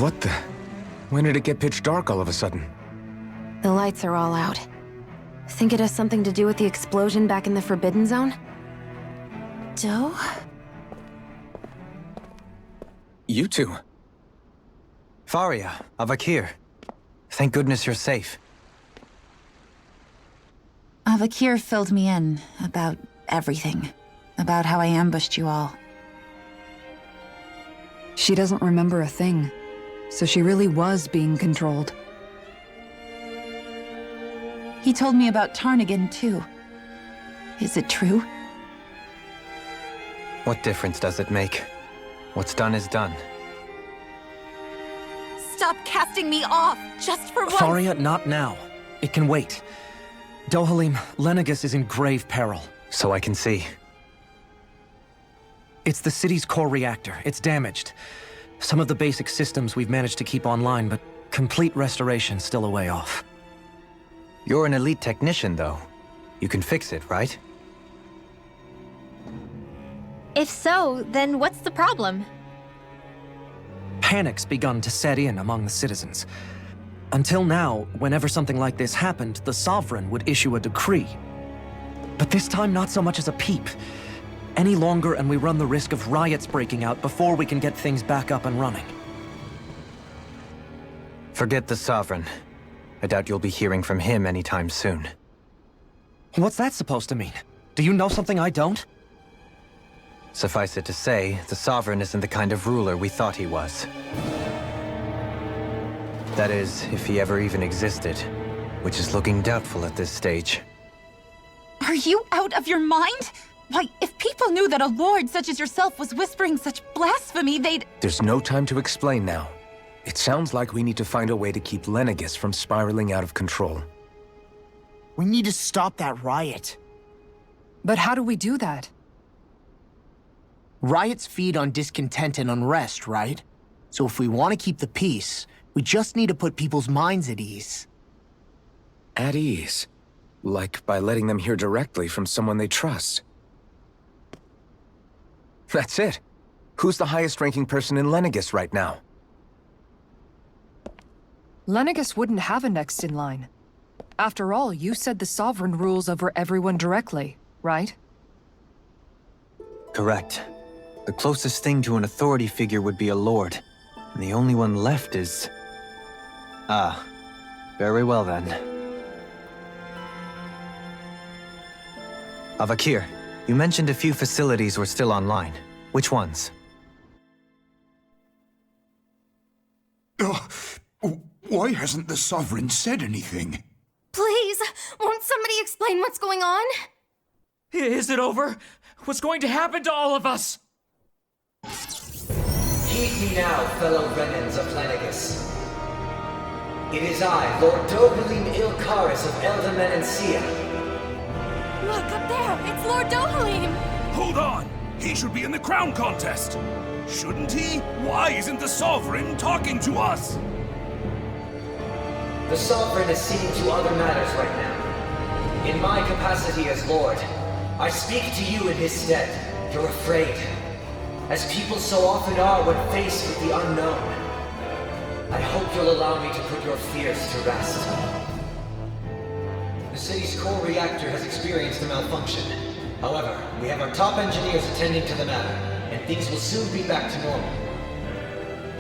What the? When did it get pitch dark all of a sudden? The lights are all out. Think it has something to do with the explosion back in the Forbidden Zone? Doe? You two. Faria, Avakir. Thank goodness you're safe. Avakir filled me in about everything. About how I ambushed you all. She doesn't remember a thing, so she really was being controlled. He told me about Tarnigan, too. Is it true? What difference does it make? What's done is done. Stop casting me off, just for once! Faria, not now. It can wait. Dohalim, Lenegis is in grave peril. So I can see. It's the city's core reactor. It's damaged. Some of the basic systems we've managed to keep online, but complete restoration's still a way off. You're an elite technician, though. You can fix it, right? If so, then what's the problem? Panic's begun to set in among the citizens. Until now, whenever something like this happened, the Sovereign would issue a decree. But this time, not so much as a peep. Any longer, and we run the risk of riots breaking out before we can get things back up and running. Forget the Sovereign. I doubt you'll be hearing from him anytime soon. What's that supposed to mean? Do you know something I don't? Suffice it to say, the Sovereign isn't the kind of ruler we thought he was. That is, if he ever even existed, which is looking doubtful at this stage. Are you out of your mind? Why, if people knew that a lord such as yourself was whispering such blasphemy, they'd— There's no time to explain now. It sounds like we need to find a way to keep Lenegis from spiraling out of control. We need to stop that riot. But how do we do that? Riots feed on discontent and unrest, right? So if we want to keep the peace, we just need to put people's minds at ease. At ease? Like by letting them hear directly from someone they trust. That's it. Who's the highest-ranking person in Lenegis right now? Lenegis wouldn't have a next in line. After all, you said the Sovereign rules over everyone directly, right? Correct. The closest thing to an authority figure would be a lord. And the only one left is... Ah. Very well then. Avakir, you mentioned a few facilities were still online. Which ones? Why hasn't the Sovereign said anything? Please, won't somebody explain what's going on? Is it over? What's going to happen to all of us? Heed me now, fellow remnants of Lenegis. It is I, Lord Dohalim Ilkaris of Eldaman and Sia. Look, up there! It's Lord Dohalim! Hold on! He should be in the crown contest! Shouldn't he? Why isn't the Sovereign talking to us? The Sovereign is seeing to other matters right now. In my capacity as Lord, I speak to you in his stead. You're afraid, as people so often are when faced with the unknown. I hope you'll allow me to put your fears to rest. The city's core reactor has experienced a malfunction. However, we have our top engineers attending to the matter, and things will soon be back to normal.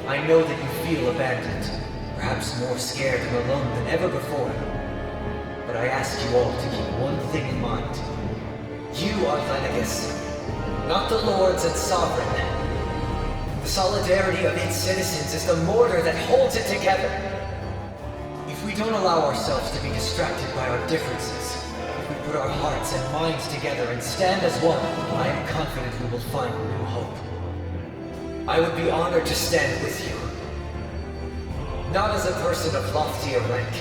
I know that you feel abandoned, perhaps more scared and alone than ever before. But I ask you all to keep one thing in mind. You are Lenegis, not the lords and sovereign. The solidarity of its citizens is the mortar that holds it together. If we don't allow ourselves to be distracted by our differences, if we put our hearts and minds together and stand as one, I am confident we will find new hope. I would be honored to stand with you. Not as a person of loftier rank,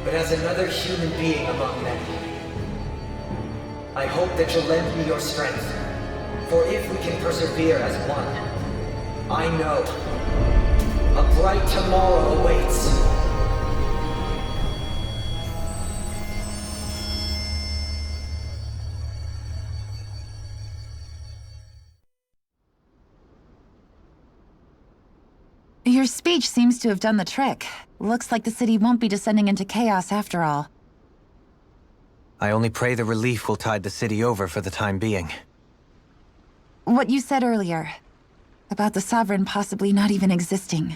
but as another human being among many. I hope that you'll lend me your strength, for if we can persevere as one, I know a bright tomorrow awaits. Your speech seems to have done the trick. Looks like the city won't be descending into chaos after all. I only pray the relief will tide the city over for the time being. What you said earlier, about the Sovereign possibly not even existing,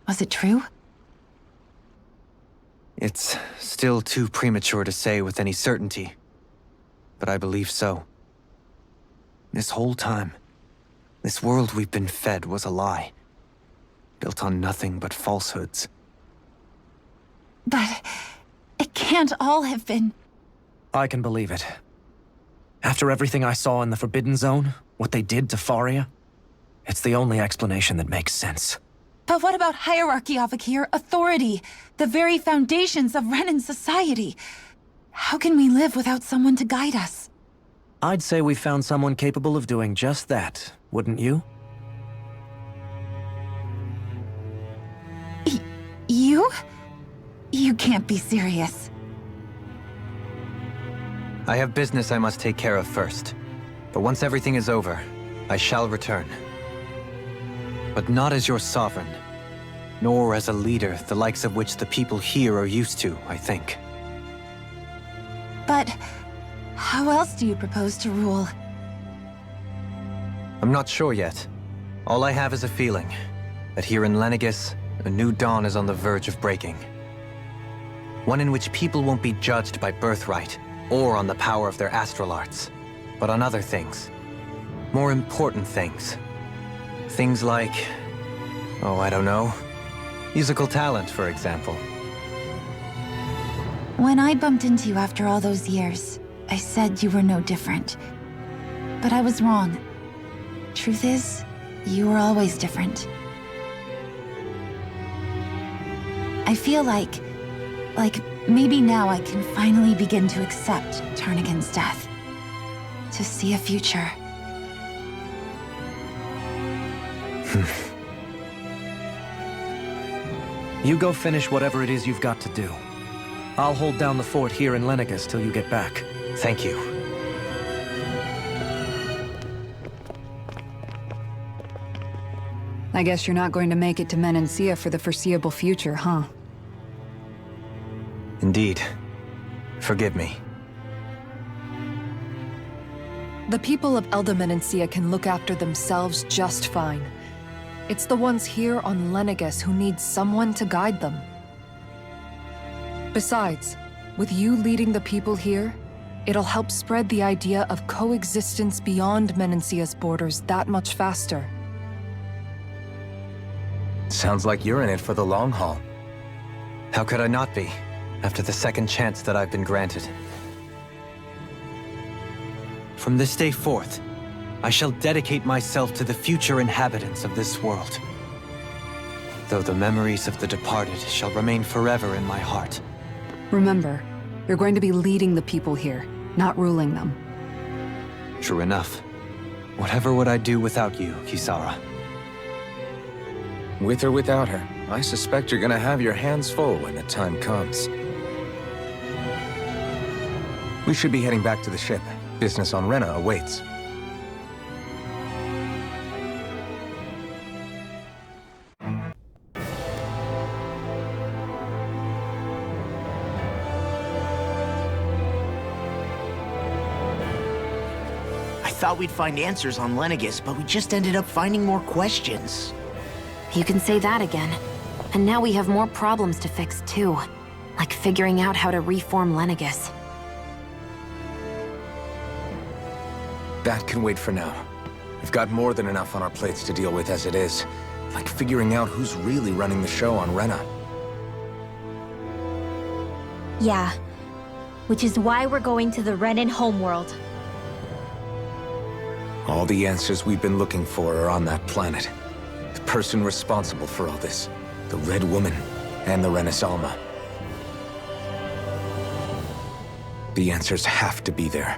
was it true? It's still too premature to say with any certainty, but I believe so. This whole time, this world we've been fed was a lie, built on nothing but falsehoods. But it can't all have been... I can believe it. After everything I saw in the Forbidden Zone, what they did to Faria, it's the only explanation that makes sense. But what about hierarchy, Avakir? Authority? The very foundations of Renan society? How can we live without someone to guide us? I'd say we found someone capable of doing just that, wouldn't you? You? You can't be serious. I have business I must take care of first. But once everything is over, I shall return. But not as your sovereign, nor as a leader the likes of which the people here are used to, I think. But how else do you propose to rule? I'm not sure yet. All I have is a feeling that here in Lenegis, a new dawn is on the verge of breaking. One in which people won't be judged by birthright or on the power of their astral arts, but on other things. More important things. Things like, oh, I don't know, musical talent, for example. When I bumped into you after all those years, I said you were no different. But I was wrong. Truth is, you were always different. I feel like maybe now I can finally begin to accept Tarnigan's death. To see a future. You go finish whatever it is you've got to do. I'll hold down the fort here in Lenegis till you get back. Thank you. I guess you're not going to make it to Menancia for the foreseeable future, huh? Indeed. Forgive me. The people of Elda Menancia can look after themselves just fine. It's the ones here on Lenegis who need someone to guide them. Besides, with you leading the people here, it'll help spread the idea of coexistence beyond Menancia's borders that much faster. Sounds like you're in it for the long haul. How could I not be, after the second chance that I've been granted? From this day forth, I shall dedicate myself to the future inhabitants of this world. Though the memories of the departed shall remain forever in my heart. Remember, you're going to be leading the people here, not ruling them. True enough. Whatever would I do without you, Kisara? With or without her, I suspect you're gonna have your hands full when the time comes. We should be heading back to the ship. Business on Rena awaits. I thought we'd find answers on Lenegis, but we just ended up finding more questions. You can say that again. And now we have more problems to fix, too. Like figuring out how to reform Lenegis. That can wait for now. We've got more than enough on our plates to deal with as it is. Like figuring out who's really running the show on Rena. Yeah. Which is why we're going to the Renan homeworld. All the answers we've been looking for are on that planet. The person responsible for all this. The Red Woman and the Renaissance. The answers have to be there.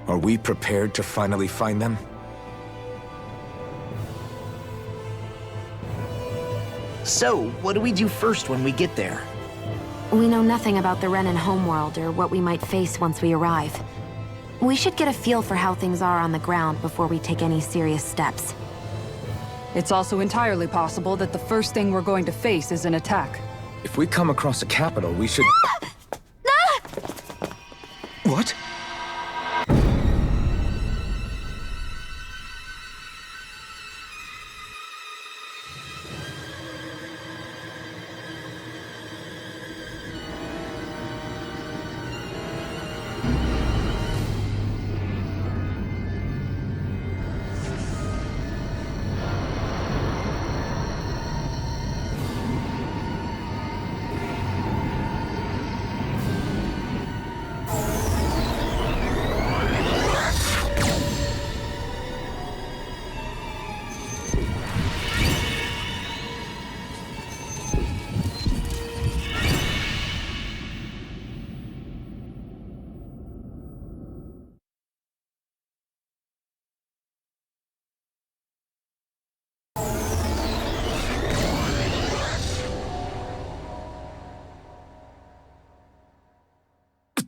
Are we prepared to finally find them? So, what do we do first when we get there? We know nothing about the Renan homeworld or what we might face once we arrive. We should get a feel for how things are on the ground before we take any serious steps. It's also entirely possible that the first thing we're going to face is an attack. If we come across a capital, we should... What?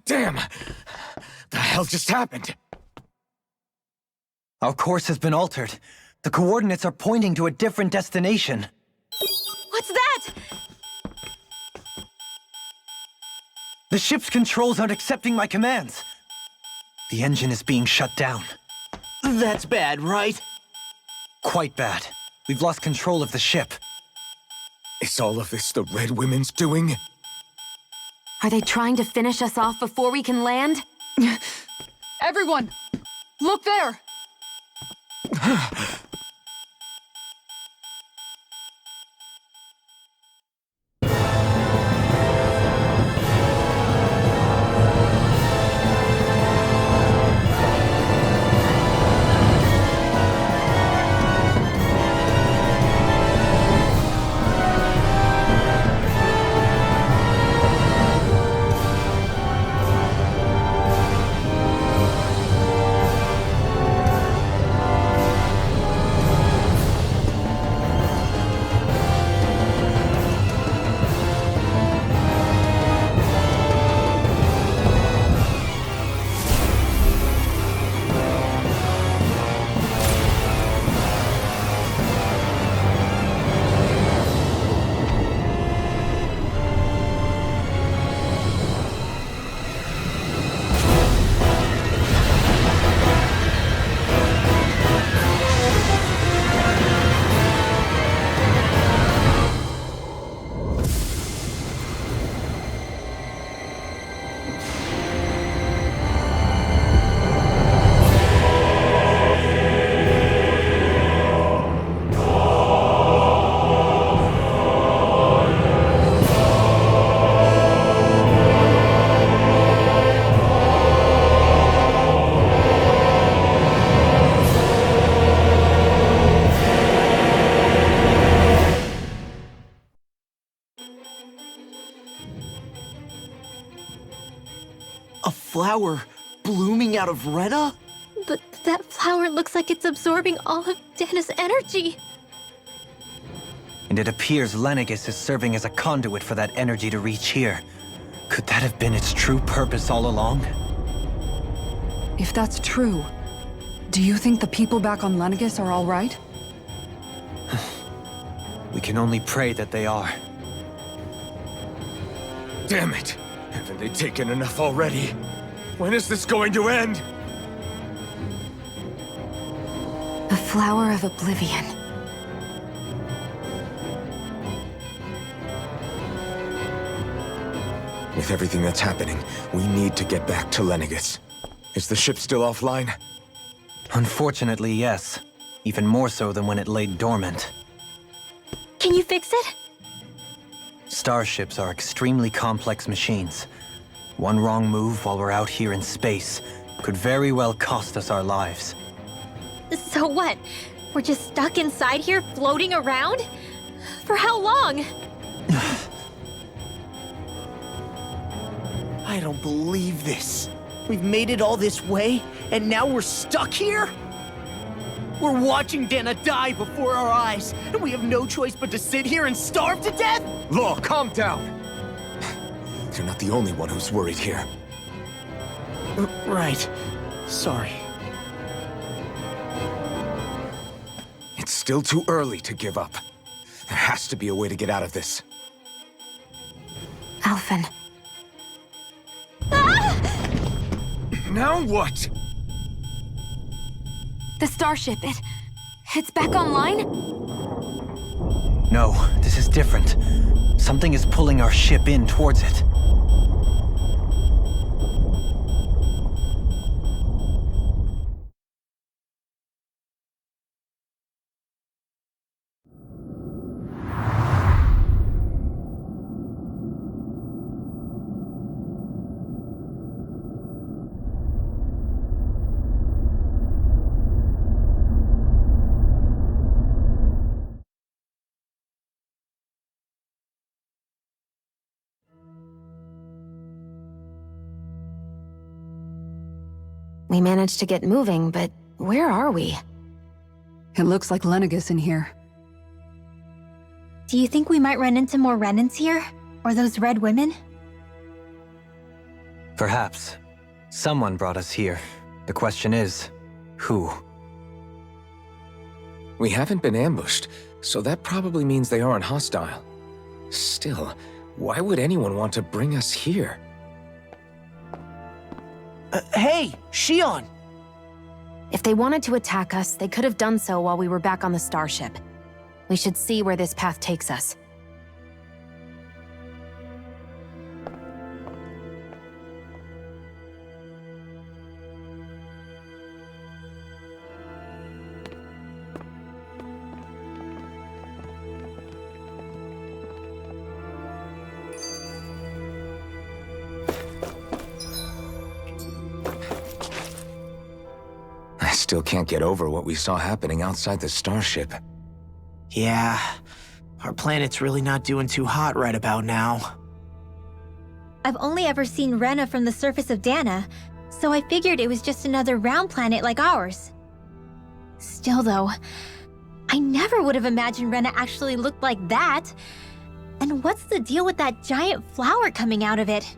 Damn! The hell just happened? Our course has been altered. The coordinates are pointing to a different destination. What's that? The ship's controls aren't accepting my commands. The engine is being shut down. That's bad, right? Quite bad. We've lost control of the ship. Is all of this the Red Women's doing? Are they trying to finish us off before we can land? Everyone! Look there! A flower blooming out of Rena? But that flower looks like it's absorbing all of Dana's energy. And it appears Lenegis is serving as a conduit for that energy to reach here. Could that have been its true purpose all along? If that's true, do you think the people back on Lenegis are all right? We can only pray that they are. Damn it! Haven't they taken enough already? When is this going to end? The Flower of Oblivion. With everything that's happening, we need to get back to Lenegis. Is the ship still offline? Unfortunately, yes. Even more so than when it laid dormant. Can you fix it? Starships are extremely complex machines. One wrong move while we're out here in space could very well cost us our lives. So what? We're just stuck inside here, floating around? For how long? I don't believe this. We've made it all this way, and now we're stuck here? We're watching Dana die before our eyes, and we have no choice but to sit here and starve to death? Law, calm down! You're not the only one who's worried here. Right. Sorry. It's still too early to give up. There has to be a way to get out of this. Alphen. Now what? The starship, it's back online? No, this is different. Something is pulling our ship in towards it. We managed to get moving, but where are we? It looks like Lenegis in here. Do you think we might run into more remnants here? Or those red women? Perhaps. Someone brought us here. The question is, who? We haven't been ambushed, so that probably means they aren't hostile. Still, why would anyone want to bring us here? Hey, Shion! If they wanted to attack us, they could have done so while we were back on the starship. We should see where this path takes us. I still can't get over what we saw happening outside the starship. Yeah, our planet's really not doing too hot right about now. I've only ever seen Rena from the surface of Dana, so I figured it was just another round planet like ours. Still though, I never would have imagined Rena actually looked like that. And what's the deal with that giant flower coming out of it?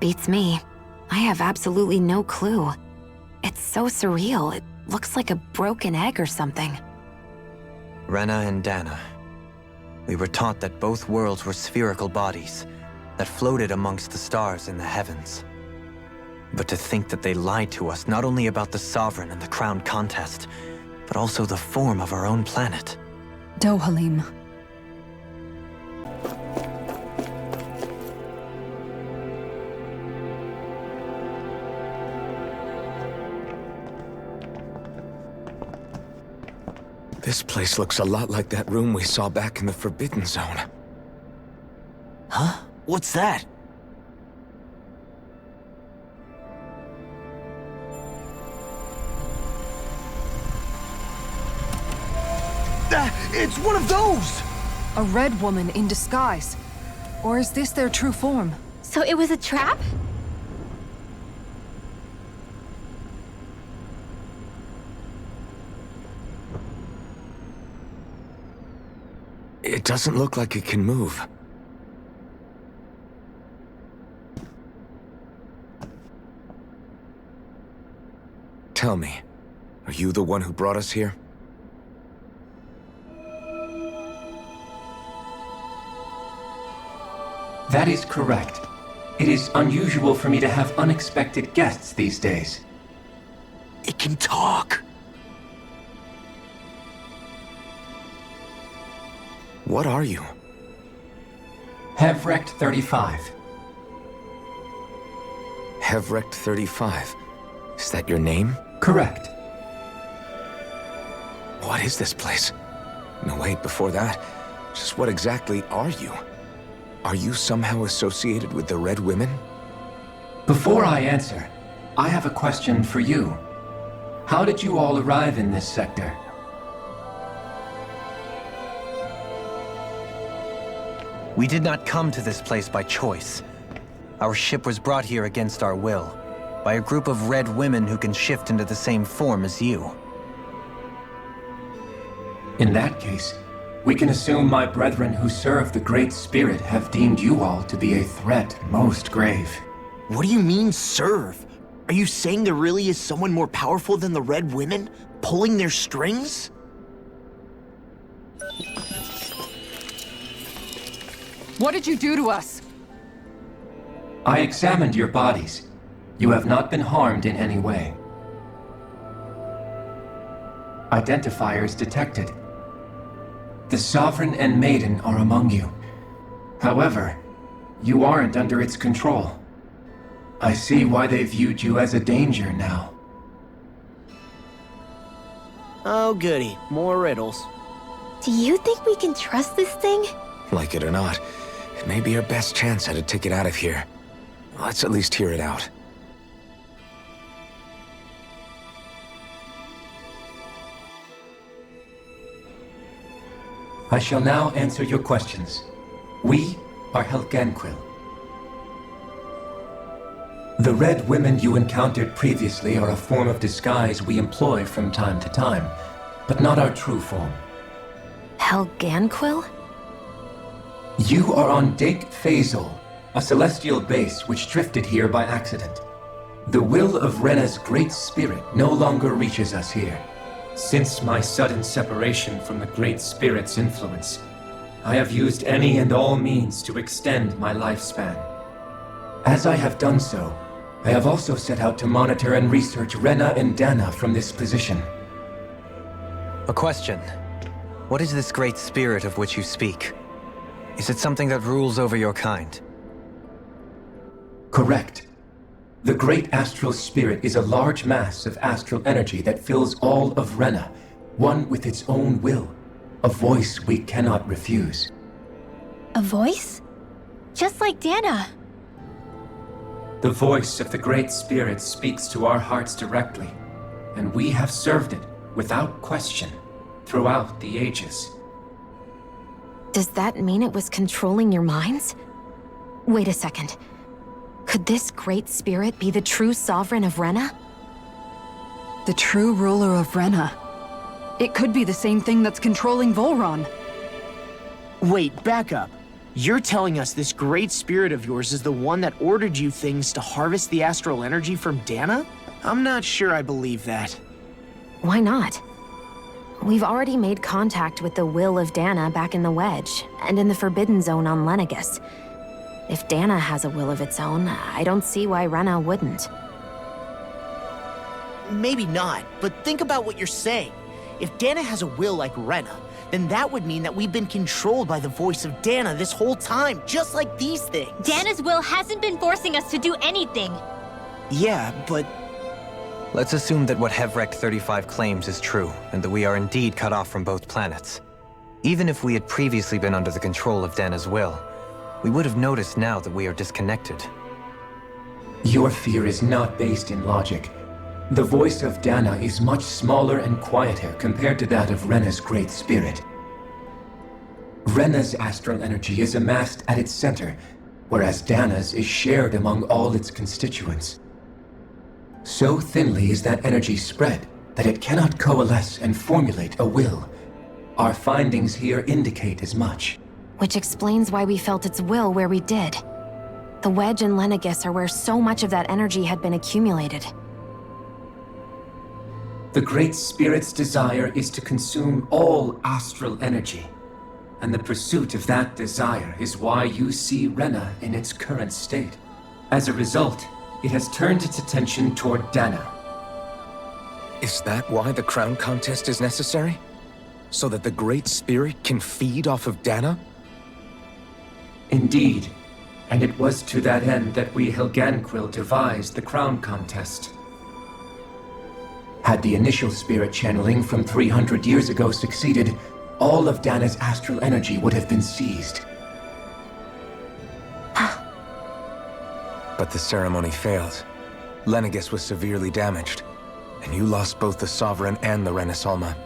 Beats me. I have absolutely no clue. It's so surreal. It looks like a broken egg or something. Rena and Dana. We were taught that both worlds were spherical bodies that floated amongst the stars in the heavens. But to think that they lied to us not only about the Sovereign and the Crown contest, but also the form of our own planet. Dohalim. This place looks a lot like that room we saw back in the Forbidden Zone. Huh? What's that? It's one of those! A red woman in disguise. Or is this their true form? So it was a trap? It doesn't look like it can move. Tell me, are you the one who brought us here? That is correct. It is unusual for me to have unexpected guests these days. It can talk! What are you? Hevrect 35. Hevrect 35. Is that your name? Correct. What is this place? No, wait, before that, just what exactly are you? Are you somehow associated with the Red Women? Before I answer, I have a question for you. How did you all arrive in this sector? We did not come to this place by choice. Our ship was brought here against our will, by a group of red women who can shift into the same form as you. In that case, we can assume my brethren who serve the Great Spirit have deemed you all to be a threat most grave. What do you mean, serve? Are you saying there really is someone more powerful than the Red Women, pulling their strings? What did you do to us? I examined your bodies. You have not been harmed in any way. Identifiers detected. The Sovereign and Maiden are among you. However, you aren't under its control. I see why they viewed you as a danger now. Oh goody, more riddles. Do you think we can trust this thing? Like it or not, it may be our best chance at a ticket out of here. Let's at least hear it out. I shall now answer your questions. We are Helganquil. The red women you encountered previously are a form of disguise we employ from time to time, but not our true form. Helganquil? You are on Dake Phasol, a celestial base which drifted here by accident. The will of Rena's great spirit no longer reaches us here. Since my sudden separation from the Great Spirit's influence, I have used any and all means to extend my lifespan. As I have done so, I have also set out to monitor and research Rena and Dana from this position. A question. What is this Great Spirit of which you speak? Is it something that rules over your kind? Correct. The Great Astral Spirit is a large mass of astral energy that fills all of Rena, one with its own will, a voice we cannot refuse. A voice? Just like Dana. The voice of the Great Spirit speaks to our hearts directly, and we have served it, without question, throughout the ages. Does that mean it was controlling your minds? Wait a second. Could this Great Spirit be the true Sovereign of Rena? The true ruler of Rena. It could be the same thing that's controlling Volron. Wait, back up. You're telling us this great spirit of yours is the one that ordered you things to harvest the astral energy from Dana? I'm not sure I believe that. Why not? We've already made contact with the will of Dana back in the Wedge, and in the Forbidden Zone on Lenegus. If Dana has a will of its own, I don't see why Rena wouldn't. Maybe not, but think about what you're saying. If Dana has a will like Rena, then that would mean that we've been controlled by the voice of Dana this whole time, just like these things. Dana's will hasn't been forcing us to do anything. Yeah, but... Let's assume that what Hevrek 35 claims is true, and that we are indeed cut off from both planets. Even if we had previously been under the control of Dana's will, we would have noticed now that we are disconnected. Your fear is not based in logic. The voice of Dana is much smaller and quieter compared to that of Rena's Great Spirit. Rena's astral energy is amassed at its center, whereas Dana's is shared among all its constituents. So thinly is that energy spread that it cannot coalesce and formulate a will. Our findings here indicate as much. Which explains why we felt its will where we did. The Wedge and Lenegus are where so much of that energy had been accumulated. The Great Spirit's desire is to consume all astral energy, and the pursuit of that desire is why you see Rena in its current state. As a result, it has turned its attention toward Dana. Is that why the crown contest is necessary? So that the Great Spirit can feed off of Dana? Indeed, and it was to that end that we Helganquil devised the crown contest. Had the initial spirit channeling from 300 years ago succeeded, all of Dana's astral energy would have been seized. But the ceremony failed. Lenegus was severely damaged, and you lost both the Sovereign and the Renasalma.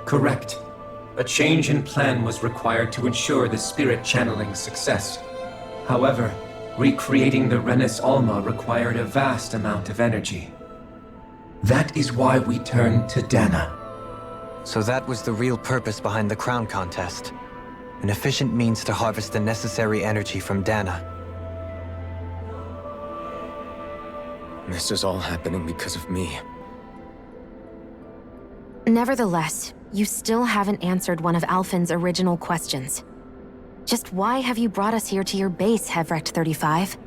Correct. A change in plan was required to ensure the spirit channeling success. However, recreating the Renis Alma required a vast amount of energy. That is why we turned to Dana. So that was the real purpose behind the crown contest. An efficient means to harvest the necessary energy from Dana. This is all happening because of me. Nevertheless, you still haven't answered one of Alphen's original questions. Just why have you brought us here to your base, Hevrecht 35?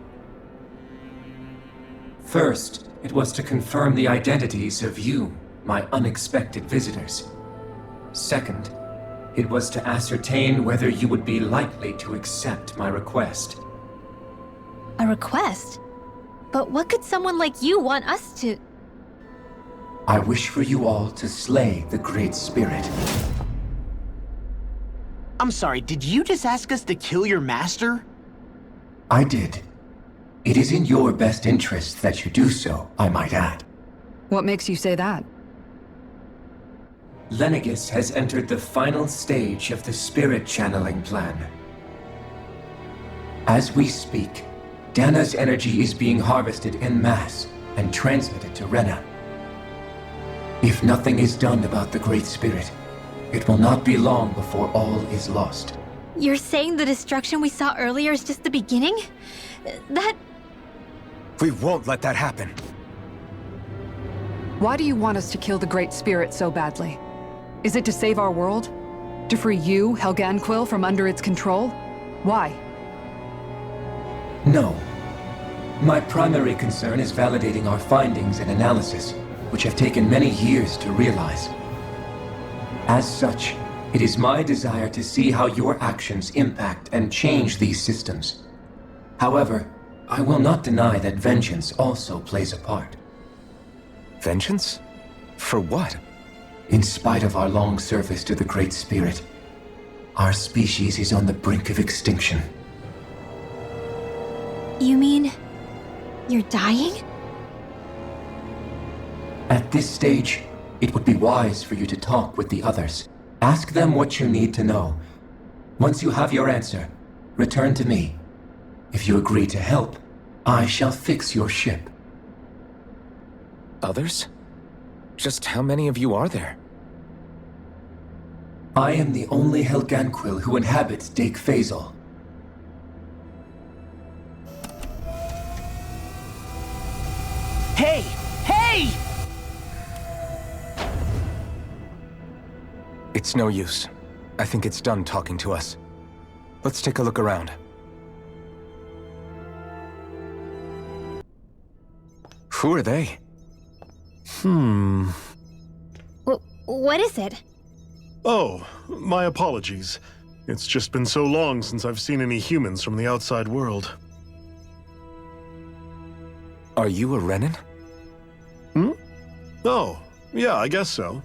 First, it was to confirm the identities of you, my unexpected visitors. Second, it was to ascertain whether you would be likely to accept my request. A request? But what could someone like you want us to... I wish for you all to slay the Great Spirit. I'm sorry, did you just ask us to kill your master? I did. It is in your best interest that you do so, I might add. What makes you say that? Lenegis has entered the final stage of the spirit channeling plan. As we speak, Dana's energy is being harvested en masse and transmitted to Rena. If nothing is done about the Great Spirit, it will not be long before all is lost. You're saying the destruction we saw earlier is just the beginning? That... We won't let that happen. Why do you want us to kill the Great Spirit so badly? Is it to save our world? To free you, Helganquil, from under its control? Why? No. My primary concern is validating our findings and analysis, which have taken many years to realize. As such, it is my desire to see how your actions impact and change these systems. However, I will not deny that vengeance also plays a part. Vengeance? For what? In spite of our long service to the Great Spirit, our species is on the brink of extinction. You mean... you're dying? At this stage, it would be wise for you to talk with the others. Ask them what you need to know. Once you have your answer, return to me. If you agree to help, I shall fix your ship. Others? Just how many of you are there? I am the only Helganquil who inhabits Dake Faisal. Hey! Hey! It's no use. I think it's done talking to us. Let's take a look around. Who are they? What is it? Oh, my apologies. It's just been so long since I've seen any humans from the outside world. Are you a Renan? Oh, yeah, I guess so.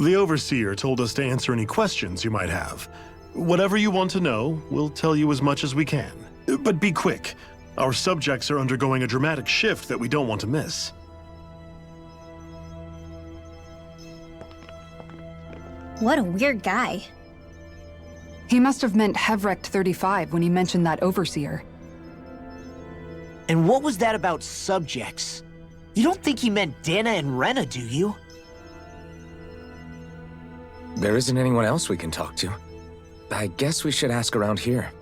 The Overseer told us to answer any questions you might have. Whatever you want to know, we'll tell you as much as we can. But be quick. Our subjects are undergoing a dramatic shift that we don't want to miss. What a weird guy. He must have meant Hevrecht 35 when he mentioned that Overseer. And what was that about subjects? You don't think he meant Dana and Rena, do you? There isn't anyone else we can talk to. I guess we should ask around here.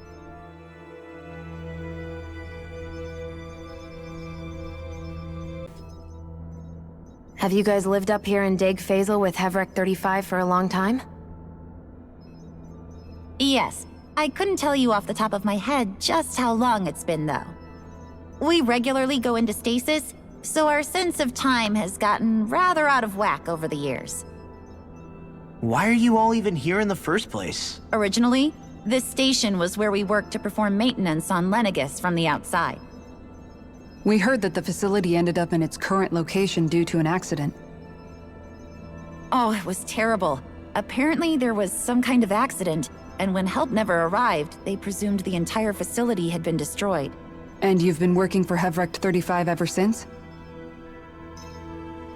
Have you guys lived up here in Dake Faisal with Hevrecht 35 for a long time? Yes. I couldn't tell you off the top of my head just how long it's been, though. We regularly go into stasis, so our sense of time has gotten rather out of whack over the years. Why are you all even here in the first place? Originally, this station was where we worked to perform maintenance on Lenegis from the outside. We heard that the facility ended up in its current location due to an accident. Oh, it was terrible. Apparently there was some kind of accident, and when help never arrived, they presumed the entire facility had been destroyed. And you've been working for Hevrecht 35 ever since?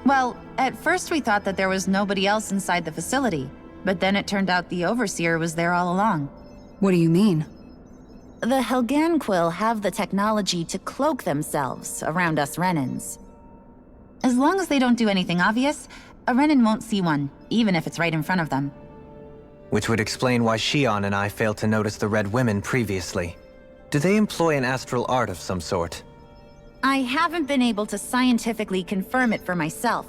Well, at first we thought that there was nobody else inside the facility, but then it turned out the Overseer was there all along. What do you mean? The Helganquil have the technology to cloak themselves around us Renans. As long as they don't do anything obvious, a Renan won't see one, even if it's right in front of them. Which would explain why Shion and I failed to notice the Red Women previously. Do they employ an astral art of some sort? I haven't been able to scientifically confirm it for myself,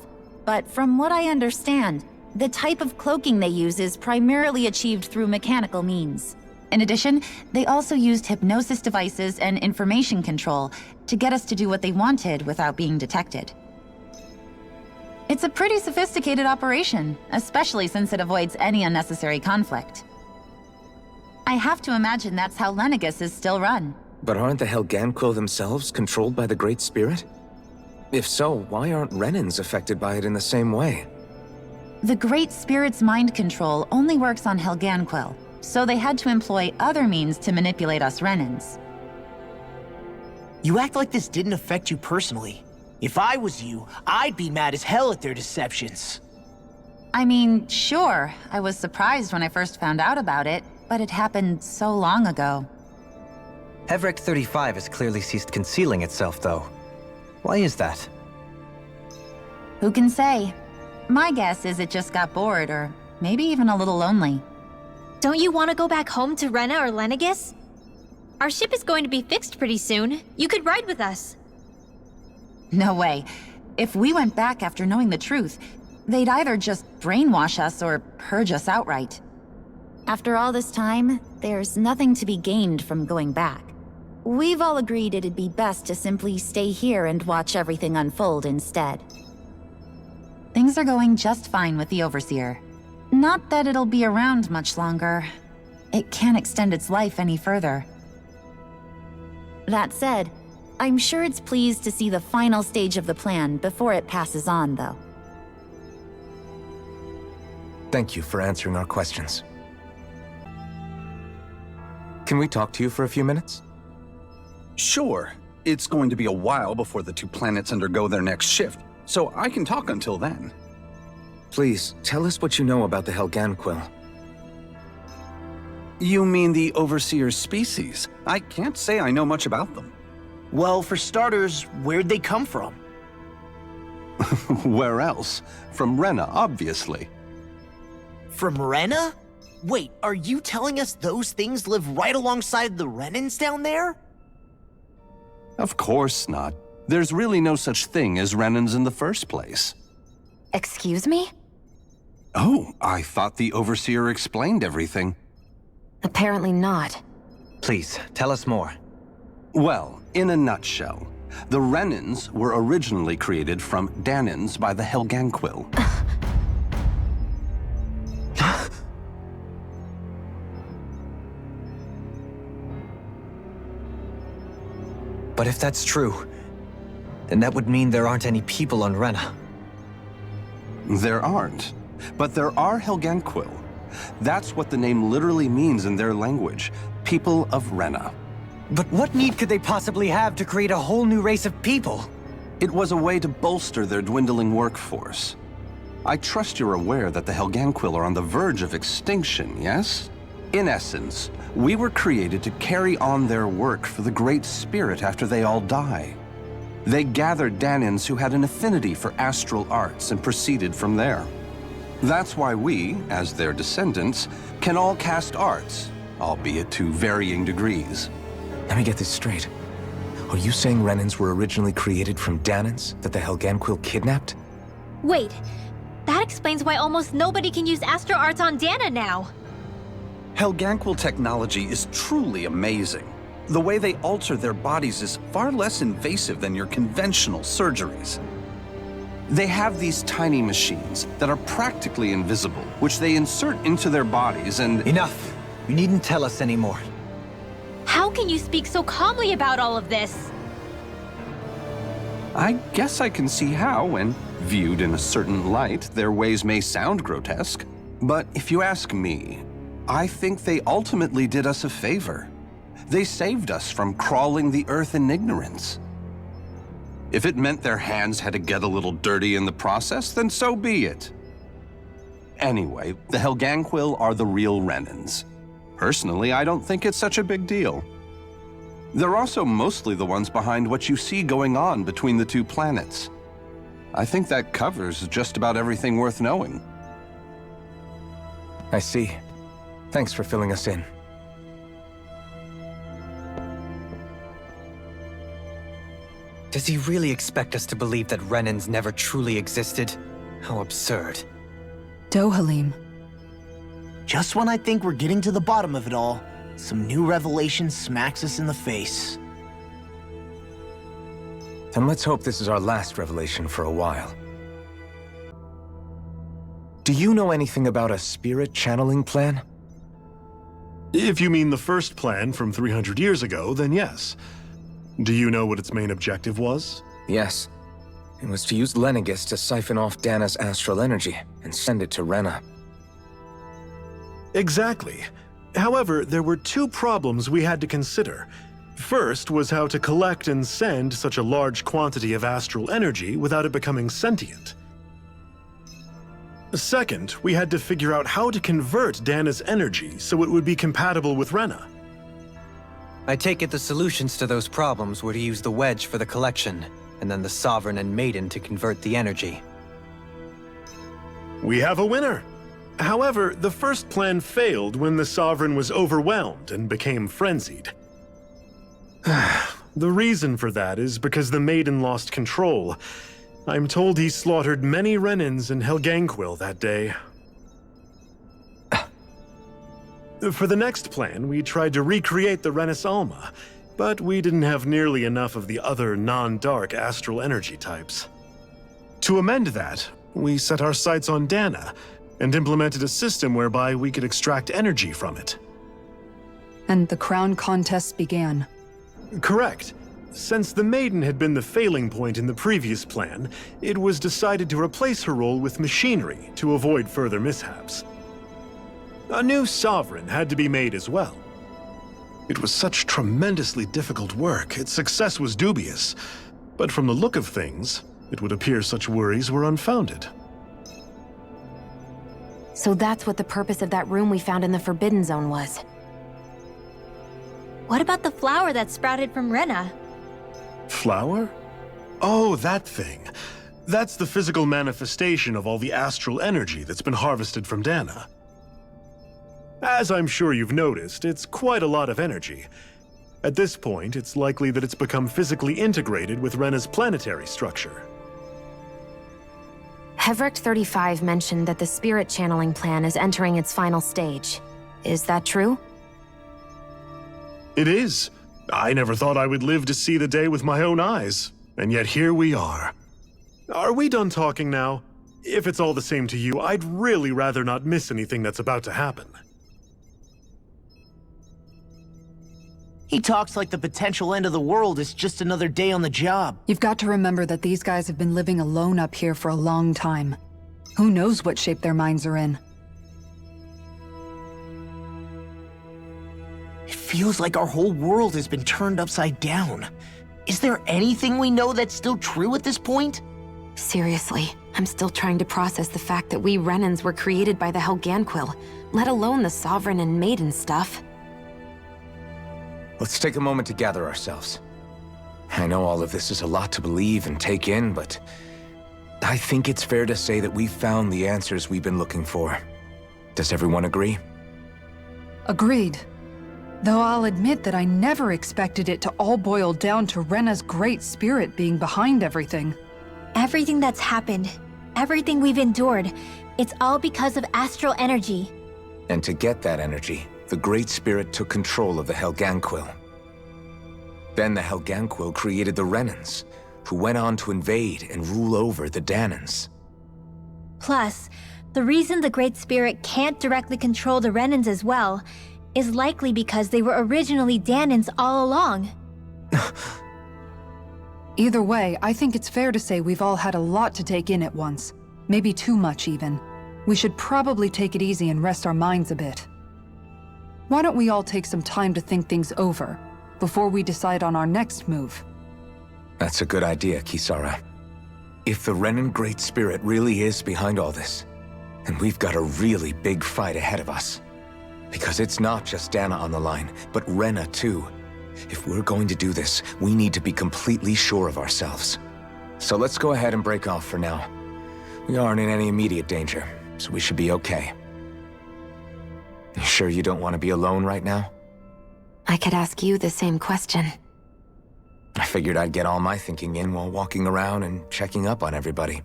but from what I understand, the type of cloaking they use is primarily achieved through mechanical means. In addition, they also used hypnosis devices and information control to get us to do what they wanted without being detected. It's a pretty sophisticated operation, especially since it avoids any unnecessary conflict. I have to imagine that's how Lenegis is still run. But aren't the Helganquil themselves controlled by the Great Spirit? If so, why aren't Renans affected by it in the same way? The Great Spirit's mind control only works on Helganquil, so they had to employ other means to manipulate us Renans. You act like this didn't affect you personally. If I was you, I'd be mad as hell at their deceptions. I mean, sure, I was surprised when I first found out about it, but it happened so long ago. Hevrek 35 has clearly ceased concealing itself, though. Why is that? Who can say? My guess is it just got bored, or maybe even a little lonely. Don't you want to go back home to Rena or Lenegis? Our ship is going to be fixed pretty soon. You could ride with us. No way. If we went back after knowing the truth, they'd either just brainwash us or purge us outright. After all this time, there's nothing to be gained from going back. We've all agreed it'd be best to simply stay here and watch everything unfold instead. Things are going just fine with the Overseer. Not that it'll be around much longer. It can't extend its life any further. That said, I'm sure it's pleased to see the final stage of the plan before it passes on, though. Thank you for answering our questions. Can we talk to you for a few minutes? Sure. It's going to be a while before the two planets undergo their next shift, so I can talk until then. Please, tell us what you know about the Helganquil. You mean the Overseer's species? I can't say I know much about them. Well, for starters, where'd they come from? Where else? From Rena, obviously. From Rena? Wait, are you telling us those things live right alongside the Renans down there? Of course not. There's really no such thing as Renans in the first place. Excuse me? Oh, I thought the Overseer explained everything. Apparently not. Please, tell us more. Well, in a nutshell, the Renans were originally created from Danans by the Helganquil. But if that's true, then that would mean there aren't any people on Rena. There aren't, but there are Helganquil. That's what the name literally means in their language, people of Rena. But what need could they possibly have to create a whole new race of people? It was a way to bolster their dwindling workforce. I trust you're aware that the Helganquil are on the verge of extinction, yes? In essence, we were created to carry on their work for the Great Spirit after they all die. They gathered Danans who had an affinity for astral arts and proceeded from there. That's why we, as their descendants, can all cast arts, albeit to varying degrees. Let me get this straight. Are you saying Renans were originally created from Danans that the Helganquil kidnapped? Wait, that explains why almost nobody can use astral arts on Dana now. Helganquil technology is truly amazing. The way they alter their bodies is far less invasive than your conventional surgeries. They have these tiny machines that are practically invisible, which they insert into their bodies and— Enough! You needn't tell us anymore. How can you speak so calmly about all of this? I guess I can see how, when viewed in a certain light, their ways may sound grotesque. But if you ask me, I think they ultimately did us a favor. They saved us from crawling the earth in ignorance. If it meant their hands had to get a little dirty in the process, then so be it. Anyway, the Helganquil are the real Renans. Personally, I don't think it's such a big deal. They're also mostly the ones behind what you see going on between the two planets. I think that covers just about everything worth knowing. I see. Thanks for filling us in. Does he really expect us to believe that Renans never truly existed? How absurd. Dohalim. Just when I think we're getting to the bottom of it all, some new revelation smacks us in the face. And let's hope this is our last revelation for a while. Do you know anything about a spirit channeling plan? If you mean the first plan from 300 years ago, then yes. Do you know what its main objective was? Yes. It was to use Lenegis to siphon off Dana's astral energy and send it to Rena. Exactly. However, there were two problems we had to consider. First was how to collect and send such a large quantity of astral energy without it becoming sentient. Second, we had to figure out how to convert Dana's energy so it would be compatible with Rena. I take it the solutions to those problems were to use the wedge for the collection, and then the Sovereign and Maiden to convert the energy. We have a winner! However, the first plan failed when the Sovereign was overwhelmed and became frenzied. The reason for that is because the Maiden lost control. I'm told he slaughtered many Renans in Helganquil that day. For the next plan, we tried to recreate the Renis Alma, but we didn't have nearly enough of the other non-dark astral energy types. To amend that, we set our sights on Dana, and implemented a system whereby we could extract energy from it. And the crown contests began. Correct. Since the Maiden had been the failing point in the previous plan, it was decided to replace her role with machinery to avoid further mishaps. A new Sovereign had to be made as well. It was such tremendously difficult work, its success was dubious. But from the look of things, it would appear such worries were unfounded. So that's what the purpose of that room we found in the Forbidden Zone was. What about the flower that sprouted from Rena? Flower? Oh, that thing. That's the physical manifestation of all the astral energy that's been harvested from Dana. As I'm sure you've noticed, it's quite a lot of energy. At this point, it's likely that it's become physically integrated with Rena's planetary structure. Hevric 35 mentioned that the spirit channeling plan is entering its final stage. Is that true? It is. I never thought I would live to see the day with my own eyes, and yet here we are. Are we done talking now? If it's all the same to you, I'd really rather not miss anything that's about to happen. He talks like the potential end of the world is just another day on the job. You've got to remember that these guys have been living alone up here for a long time. Who knows what shape their minds are in? It feels like our whole world has been turned upside down. Is there anything we know that's still true at this point? Seriously, I'm still trying to process the fact that we Renans were created by the Helganquil, let alone the Sovereign and Maiden stuff. Let's take a moment to gather ourselves. I know all of this is a lot to believe and take in, but I think it's fair to say that we've found the answers we've been looking for. Does everyone agree? Agreed. Though I'll admit that I never expected it to all boil down to Rena's great spirit being behind everything. Everything that's happened, everything we've endured, it's all because of astral energy. And to get that energy, the Great Spirit took control of the Helganquil. Then the Helganquil created the Renans, who went on to invade and rule over the Danans. Plus, the reason the Great Spirit can't directly control the Renans as well is likely because they were originally Danans all along. Either way, I think it's fair to say we've all had a lot to take in at once. Maybe too much, even. We should probably take it easy and rest our minds a bit. Why don't we all take some time to think things over, before we decide on our next move? That's a good idea, Kisara. If the Renan Great Spirit really is behind all this, then we've got a really big fight ahead of us. Because it's not just Dana on the line, but Rena too. If we're going to do this, we need to be completely sure of ourselves. So let's go ahead and break off for now. We aren't in any immediate danger, so we should be okay. You sure you don't want to be alone right now? I could ask you the same question. I figured I'd get all my thinking in while walking around and checking up on everybody.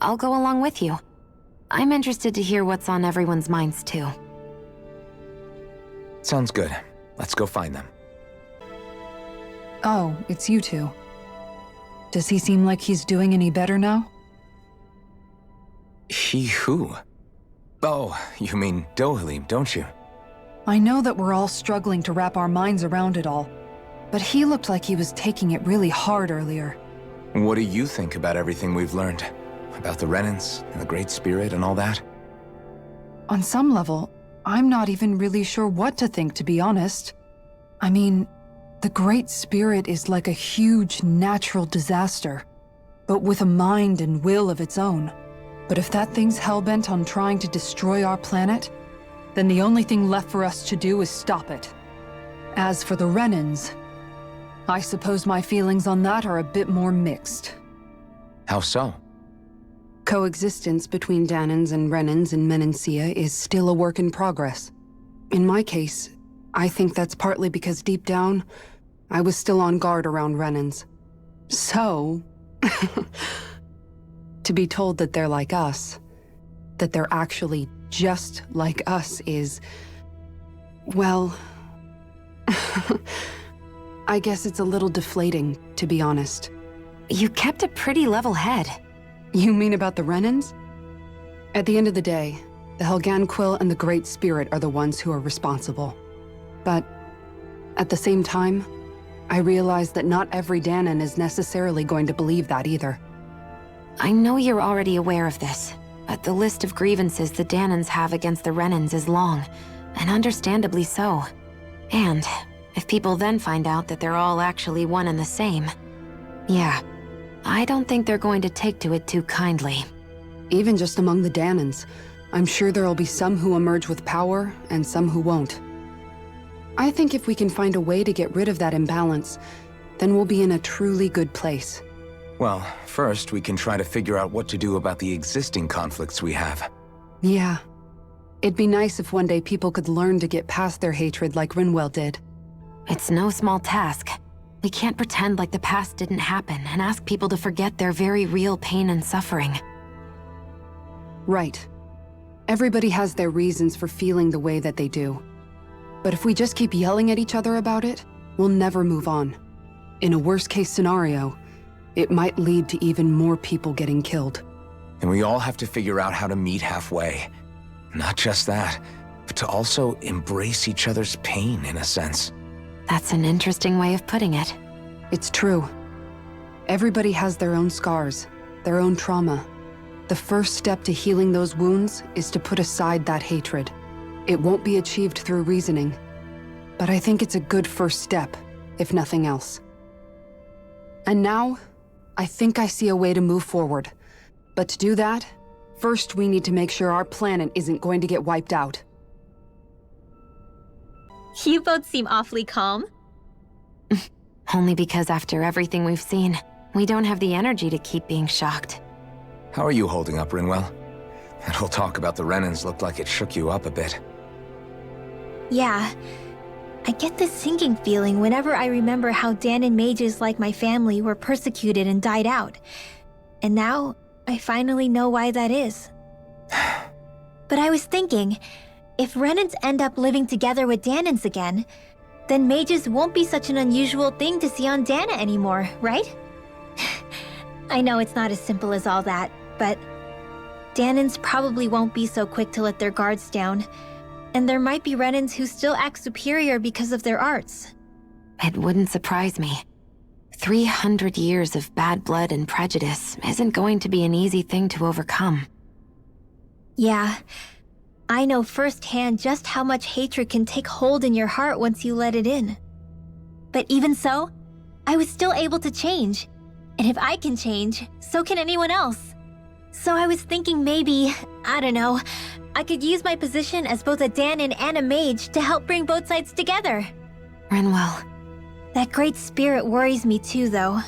I'll go along with you. I'm interested to hear what's on everyone's minds, too. Sounds good. Let's go find them. Oh, it's you two. Does he seem like he's doing any better now? He who? Oh, you mean Dohalim, don't you? I know that we're all struggling to wrap our minds around it all, but he looked like he was taking it really hard earlier. What do you think about everything we've learned? About the Renans, and the Great Spirit, and all that? On some level, I'm not even really sure what to think, to be honest. I mean, the Great Spirit is like a huge natural disaster, but with a mind and will of its own. But if that thing's hellbent on trying to destroy our planet, then the only thing left for us to do is stop it. As for the Renans, I suppose my feelings on that are a bit more mixed. How so? Coexistence between Danans and Renans in Menancia is still a work in progress. In my case, I think that's partly because deep down, I was still on guard around Renans. So, to be told that they're like us, that they're actually just like us is, well, I guess it's a little deflating, to be honest. You kept a pretty level head. You mean about the Renans? At the end of the day, the Helgan Quill and the Great Spirit are the ones who are responsible. But at the same time, I realize that not every Danan is necessarily going to believe that either. I know you're already aware of this, but the list of grievances the Danans have against the Renans is long, and understandably so. And if people then find out that they're all actually one and the same, yeah, I don't think they're going to take to it too kindly. Even just among the Danans, I'm sure there'll be some who emerge with power and some who won't. I think if we can find a way to get rid of that imbalance, then we'll be in a truly good place. Well, first we can try to figure out what to do about the existing conflicts we have. Yeah. It'd be nice if one day people could learn to get past their hatred like Rinwell did. It's no small task. We can't pretend like the past didn't happen and ask people to forget their very real pain and suffering. Right. Everybody has their reasons for feeling the way that they do. But if we just keep yelling at each other about it, we'll never move on. In a worst-case scenario, it might lead to even more people getting killed. And we all have to figure out how to meet halfway. Not just that, but to also embrace each other's pain, in a sense. That's an interesting way of putting it. It's true. Everybody has their own scars, their own trauma. The first step to healing those wounds is to put aside that hatred. It won't be achieved through reasoning, but I think it's a good first step, if nothing else. And now, I think I see a way to move forward. But to do that, first we need to make sure our planet isn't going to get wiped out. You both seem awfully calm. Only because after everything we've seen, we don't have the energy to keep being shocked. How are you holding up, Rinwell? That whole talk about the Renans looked like it shook you up a bit. Yeah. I get this sinking feeling whenever I remember how Danan mages like my family were persecuted and died out. And now, I finally know why that is. But I was thinking, if Renans end up living together with Danans again, then mages won't be such an unusual thing to see on Dana anymore, right? I know it's not as simple as all that, but Danans probably won't be so quick to let their guards down, and there might be Renans who still act superior because of their arts. It wouldn't surprise me. 300 years of bad blood and prejudice isn't going to be an easy thing to overcome. Yeah. I know firsthand just how much hatred can take hold in your heart once you let it in. But even so, I was still able to change. And if I can change, so can anyone else. So I was thinking maybe, I don't know, I could use my position as both a Danan and a mage to help bring both sides together. Rinwell. That great spirit worries me too, though.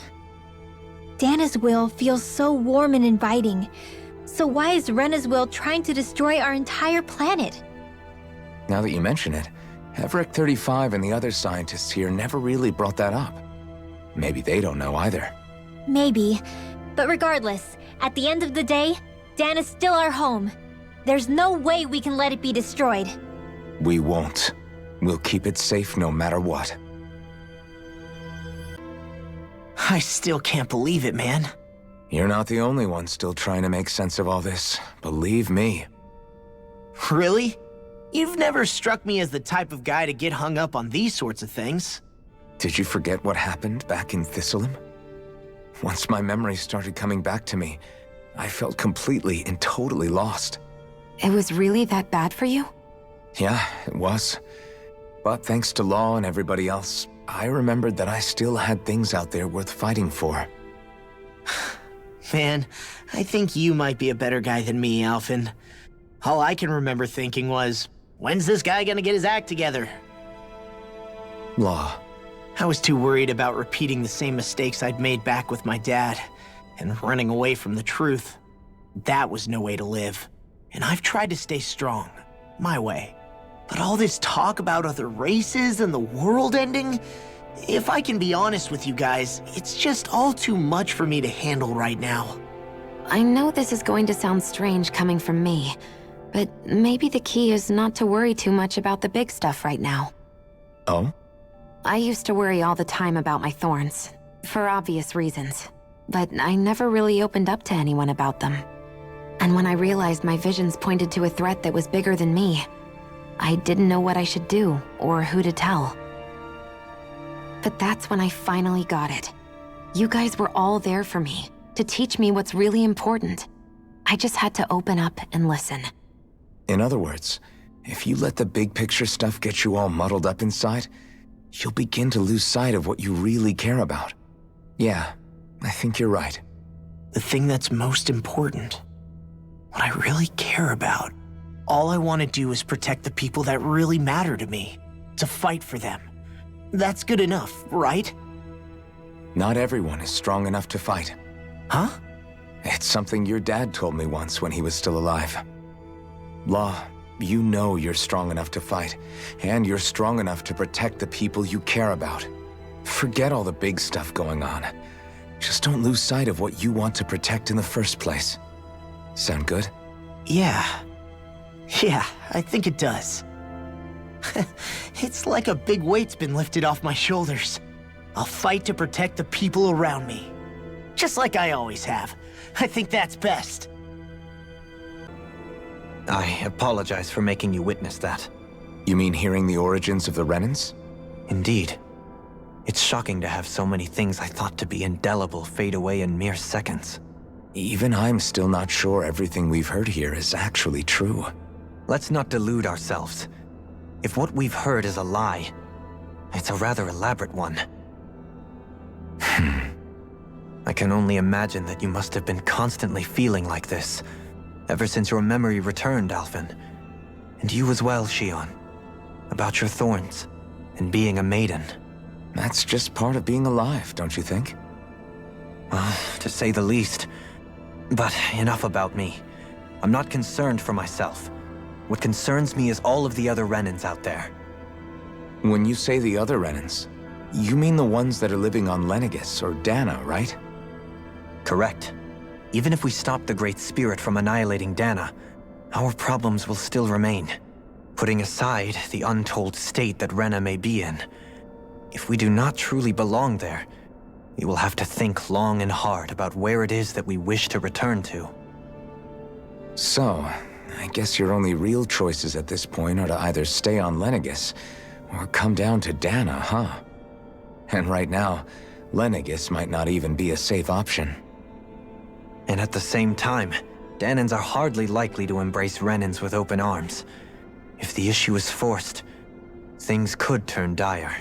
Dana's will feels so warm and inviting. So why is Rena's will trying to destroy our entire planet? Now that you mention it, Everett 35 and the other scientists here never really brought that up. Maybe they don't know either. Maybe, But regardless, at the end of the day, Dana's still our home. There's no way we can let it be destroyed. We won't. We'll keep it safe no matter what. I still can't believe it, man. You're not the only one still trying to make sense of all this. Believe me. Really? You've never struck me as the type of guy to get hung up on these sorts of things. Did you forget what happened back in Thistleum? Once my memories started coming back to me, I felt completely and totally lost. It was really that bad for you? Yeah, it was. But thanks to Law and everybody else, I remembered that I still had things out there worth fighting for. Man, I think you might be a better guy than me, Alphen. All I can remember thinking was, when's this guy gonna get his act together? Law. I was too worried about repeating the same mistakes I'd made back with my dad, and running away from the truth. That was no way to live. And I've tried to stay strong, my way. But all this talk about other races and the world ending, if I can be honest with you guys, it's just all too much for me to handle right now. I know this is going to sound strange coming from me, but maybe the key is not to worry too much about the big stuff right now. Oh? I used to worry all the time about my thorns, for obvious reasons, but I never really opened up to anyone about them. And when I realized my visions pointed to a threat that was bigger than me, I didn't know what I should do or who to tell. But that's when I finally got it. You guys were all there for me, to teach me what's really important. I just had to open up and listen. In other words, if you let the big picture stuff get you all muddled up inside, you'll begin to lose sight of what you really care about. Yeah, I think you're right. The thing that's most important, what I really care about, all I want to do is protect the people that really matter to me, to fight for them. That's good enough, right? Not everyone is strong enough to fight. Huh? It's something your dad told me once when he was still alive. Law, you know you're strong enough to fight, and you're strong enough to protect the people you care about. Forget all the big stuff going on. Just don't lose sight of what you want to protect in the first place. Sound good? Yeah, I think it does. It's like a big weight's been lifted off my shoulders. I'll fight to protect the people around me. Just like I always have. I think that's best. I apologize for making you witness that. You mean hearing the origins of the Renans? Indeed. It's shocking to have so many things I thought to be indelible fade away in mere seconds. Even I'm still not sure everything we've heard here is actually true. Let's not delude ourselves. If what we've heard is a lie, it's a rather elaborate one. I can only imagine that you must have been constantly feeling like this, ever since your memory returned, Alphen. And you as well, Shion. About your thorns, and being a maiden. That's just part of being alive, don't you think? Well, to say the least. But enough about me. I'm not concerned for myself. What concerns me is all of the other Renans out there. When you say the other Renans, you mean the ones that are living on Lenegis or Dana, right? Correct. Even if we stop the Great Spirit from annihilating Dana, our problems will still remain. Putting aside the untold state that Rena may be in, if we do not truly belong there, we will have to think long and hard about where it is that we wish to return to. So, I guess your only real choices at this point are to either stay on Lenegis or come down to Dana, huh? And right now, Lenegis might not even be a safe option. And at the same time, Danans are hardly likely to embrace Renans with open arms. If the issue is forced, things could turn dire.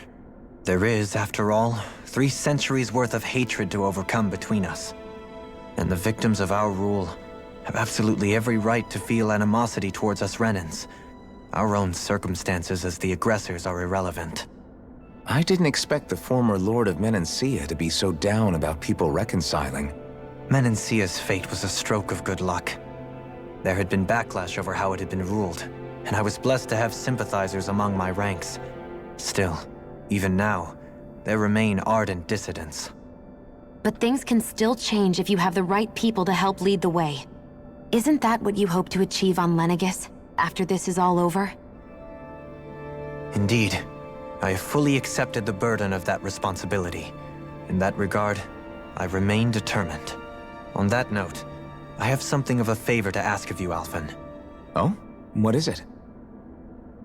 There is, after all, 3 centuries worth of hatred to overcome between us. And the victims of our rule have absolutely every right to feel animosity towards us Renans. Our own circumstances as the aggressors are irrelevant. I didn't expect the former Lord of Menancia to be so down about people reconciling. Menancia's fate was a stroke of good luck. There had been backlash over how it had been ruled, and I was blessed to have sympathizers among my ranks. Still, even now, there remain ardent dissidents. But things can still change if you have the right people to help lead the way. Isn't that what you hope to achieve on Lenegis, after this is all over? Indeed. I have fully accepted the burden of that responsibility. In that regard, I remain determined. On that note, I have something of a favor to ask of you, Alphen. Oh? What is it?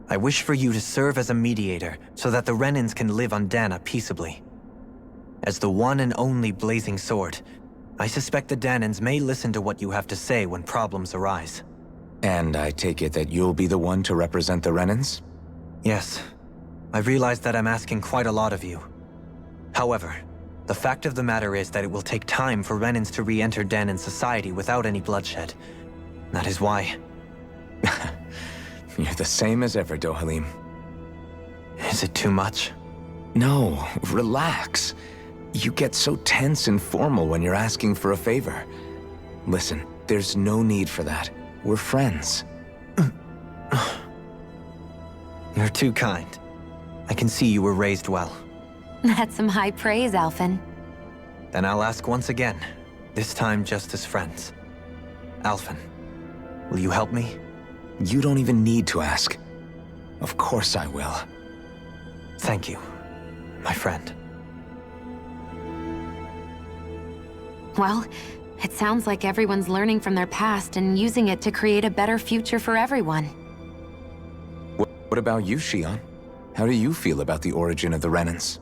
I wish for you to serve as a mediator so that the Renans can live on Dana peaceably. As the one and only Blazing Sword, I suspect the Danans may listen to what you have to say when problems arise. And I take it that you'll be the one to represent the Renans? Yes. I realize that I'm asking quite a lot of you. However, the fact of the matter is that it will take time for Renans to re-enter Danan society without any bloodshed. That is why... You're the same as ever, Dohalim. Is it too much? No, relax. You get so tense and formal when you're asking for a favor. Listen, there's no need for that. We're friends. You're too kind. I can see you were raised well. That's some high praise, Alphen. Then I'll ask once again, this time just as friends. Alphen, will you help me? You don't even need to ask. Of course I will. Thank you, my friend. Well, it sounds like everyone's learning from their past and using it to create a better future for everyone. What about you, Shion? How do you feel about the origin of the Renans?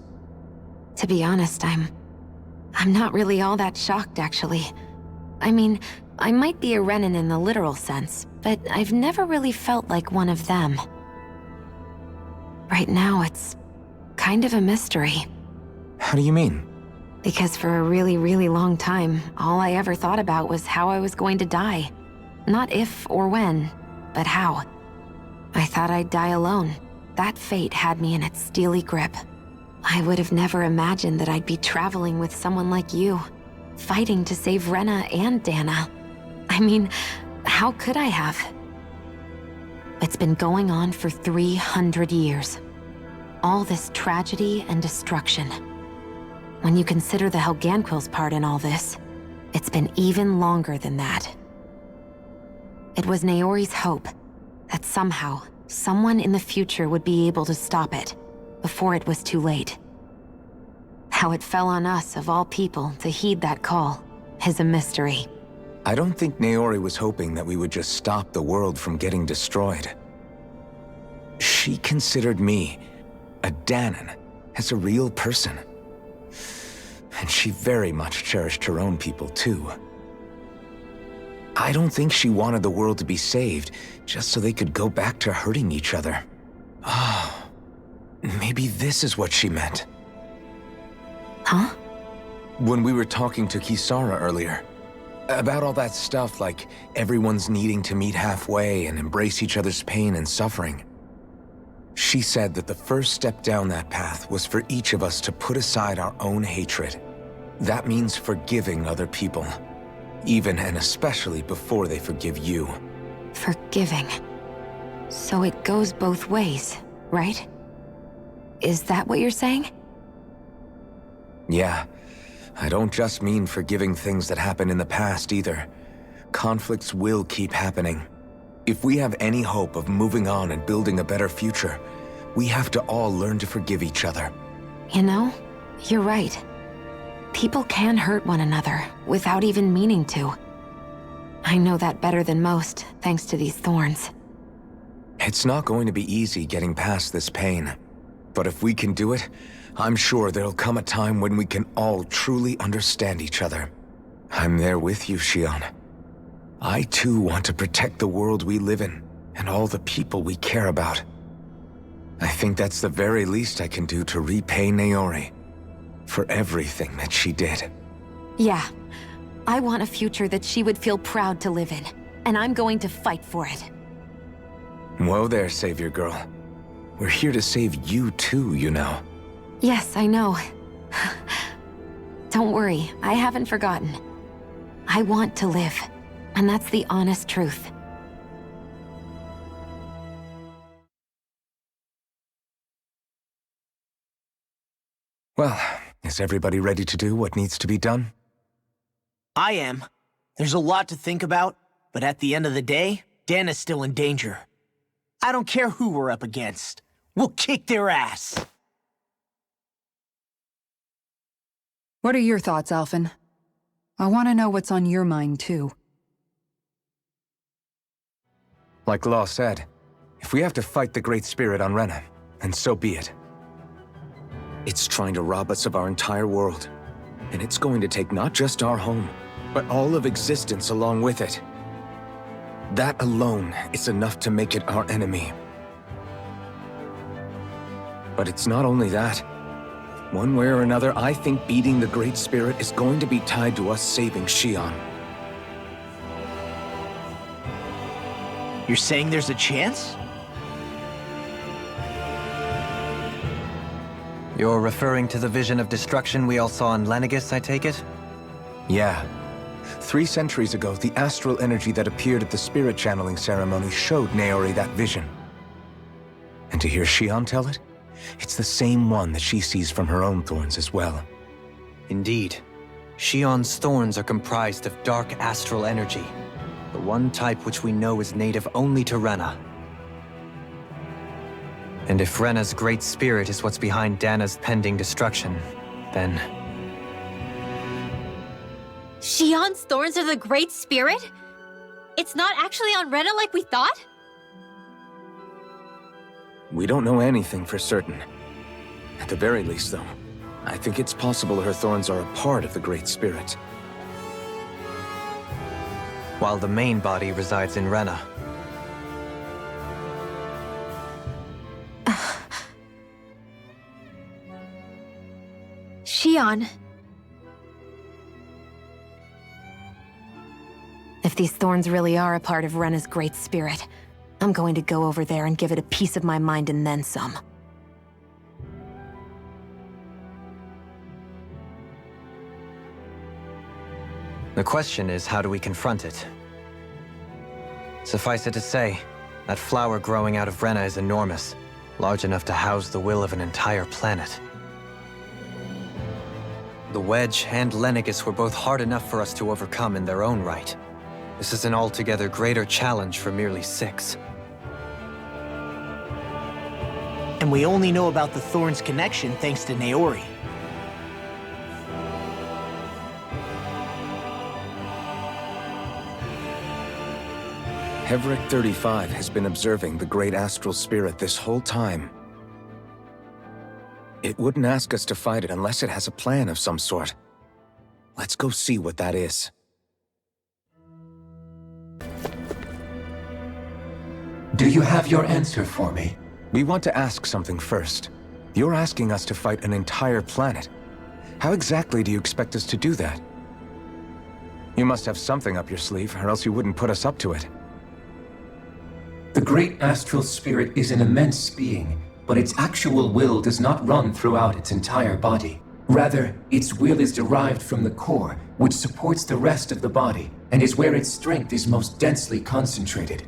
To be honest, I'm not really all that shocked, actually. I mean, I might be a Renan in the literal sense, but I've never really felt like one of them. Right now, it's kind of a mystery. How do you mean? Because for a really, really long time, all I ever thought about was how I was going to die. Not if or when, but how. I thought I'd die alone. That fate had me in its steely grip. I would have never imagined that I'd be traveling with someone like you, fighting to save Rena and Dana. I mean, how could I have? It's been going on for 300 years. All this tragedy and destruction. When you consider the Helganquil's part in all this, it's been even longer than that. It was Naori's hope that somehow, someone in the future would be able to stop it, before it was too late. How it fell on us, of all people, to heed that call, is a mystery. I don't think Naori was hoping that we would just stop the world from getting destroyed. She considered me, a Danan, as a real person. And she very much cherished her own people, too. I don't think she wanted the world to be saved, just so they could go back to hurting each other. Oh, maybe this is what she meant. Huh? When we were talking to Kisara earlier, about all that stuff like everyone's needing to meet halfway and embrace each other's pain and suffering. She said that the first step down that path was for each of us to put aside our own hatred. That means forgiving other people, even and especially before they forgive you. Forgiving. So it goes both ways, right? Is that what you're saying? Yeah. I don't just mean forgiving things that happened in the past either. Conflicts will keep happening. If we have any hope of moving on and building a better future, we have to all learn to forgive each other. You know, you're right. People can hurt one another without even meaning to. I know that better than most, thanks to these thorns. It's not going to be easy getting past this pain. But if we can do it, I'm sure there'll come a time when we can all truly understand each other. I'm there with you, Shion. I too want to protect the world we live in, and all the people we care about. I think that's the very least I can do to repay Naori for everything that she did. Yeah. I want a future that she would feel proud to live in, and I'm going to fight for it. Whoa there, Savior Girl. We're here to save you too, you know. Yes, I know. Don't worry, I haven't forgotten. I want to live, and that's the honest truth. Well, Is everybody ready to do what needs to be done? I am. There's a lot to think about, but at the end of the day, Dana's still in danger. I don't care who we're up against. We'll kick their ass. What are your thoughts, Alphen? I want to know what's on your mind, too. Like Law said, if we have to fight the Great Spirit on Rena, then so be it. It's trying to rob us of our entire world. And it's going to take not just our home, but all of existence along with it. That alone is enough to make it our enemy. But it's not only that. One way or another, I think beating the Great Spirit is going to be tied to us saving Xion. You're saying there's a chance? You're referring to the vision of destruction we all saw in Lenegis, I take it? Yeah. 3 centuries ago, the astral energy that appeared at the spirit channeling ceremony showed Naori that vision. And to hear Xion tell it, it's the same one that she sees from her own thorns as well. Indeed. Xion's thorns are comprised of dark astral energy, the one type which we know is native only to Rena. And if Rena's great spirit is what's behind Dana's pending destruction, then... Xion's thorns are the Great Spirit? It's not actually on Rena like we thought? We don't know anything for certain. At the very least, though, I think it's possible her thorns are a part of the Great Spirit. While the main body resides in Rena. Xion. If these thorns really are a part of Rena's Great Spirit, I'm going to go over there and give it a piece of my mind and then some. The question is, how do we confront it? Suffice it to say, that flower growing out of Rena is enormous, large enough to house the will of an entire planet. The Wedge and Lenegis were both hard enough for us to overcome in their own right. This is an altogether greater challenge for merely 6. And we only know about the Thorns connection thanks to Naori. Hevric 35 has been observing the Great Astral Spirit this whole time. It wouldn't ask us to fight it unless it has a plan of some sort. Let's go see what that is. Do you have your answer for me? We want to ask something first. You're asking us to fight an entire planet. How exactly do you expect us to do that? You must have something up your sleeve, or else you wouldn't put us up to it. The Great Astral Spirit is an immense being, but its actual will does not run throughout its entire body. Rather, its will is derived from the core, which supports the rest of the body, and is where its strength is most densely concentrated.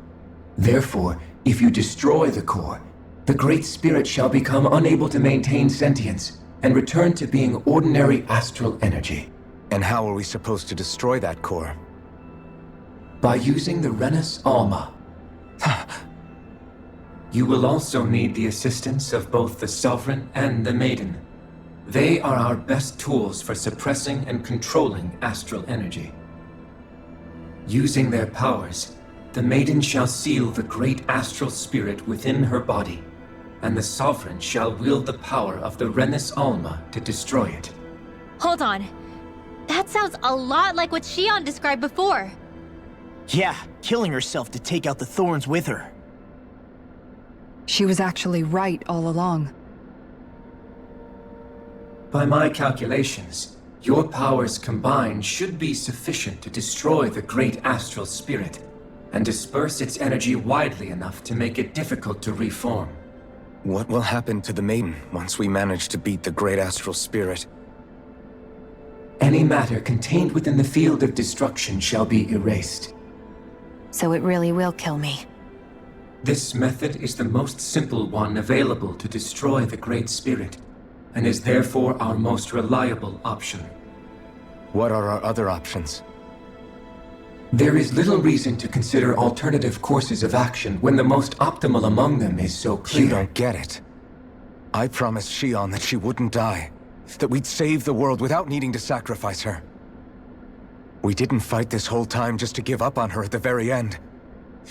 Therefore, if you destroy the core, the Great Spirit shall become unable to maintain sentience, and return to being ordinary astral energy. And how are we supposed to destroy that core? By using the Renus Alma. You will also need the assistance of both the Sovereign and the Maiden. They are our best tools for suppressing and controlling astral energy. Using their powers, the Maiden shall seal the Great Astral Spirit within her body, and the Sovereign shall wield the power of the Renus Alma to destroy it. Hold on. That sounds a lot like what Xion described before. Yeah, killing herself to take out the Thorns with her. She was actually right all along. By my calculations, your powers combined should be sufficient to destroy the Great Astral Spirit, and disperse its energy widely enough to make it difficult to reform. What will happen to the Maiden once we manage to beat the Great Astral Spirit? Any matter contained within the field of destruction shall be erased. So it really will kill me. This method is the most simple one available to destroy the Great Spirit, and is therefore our most reliable option. What are our other options? There is little reason to consider alternative courses of action when the most optimal among them is so clear. You don't get it. I promised Shion that she wouldn't die, that we'd save the world without needing to sacrifice her. We didn't fight this whole time just to give up on her at the very end.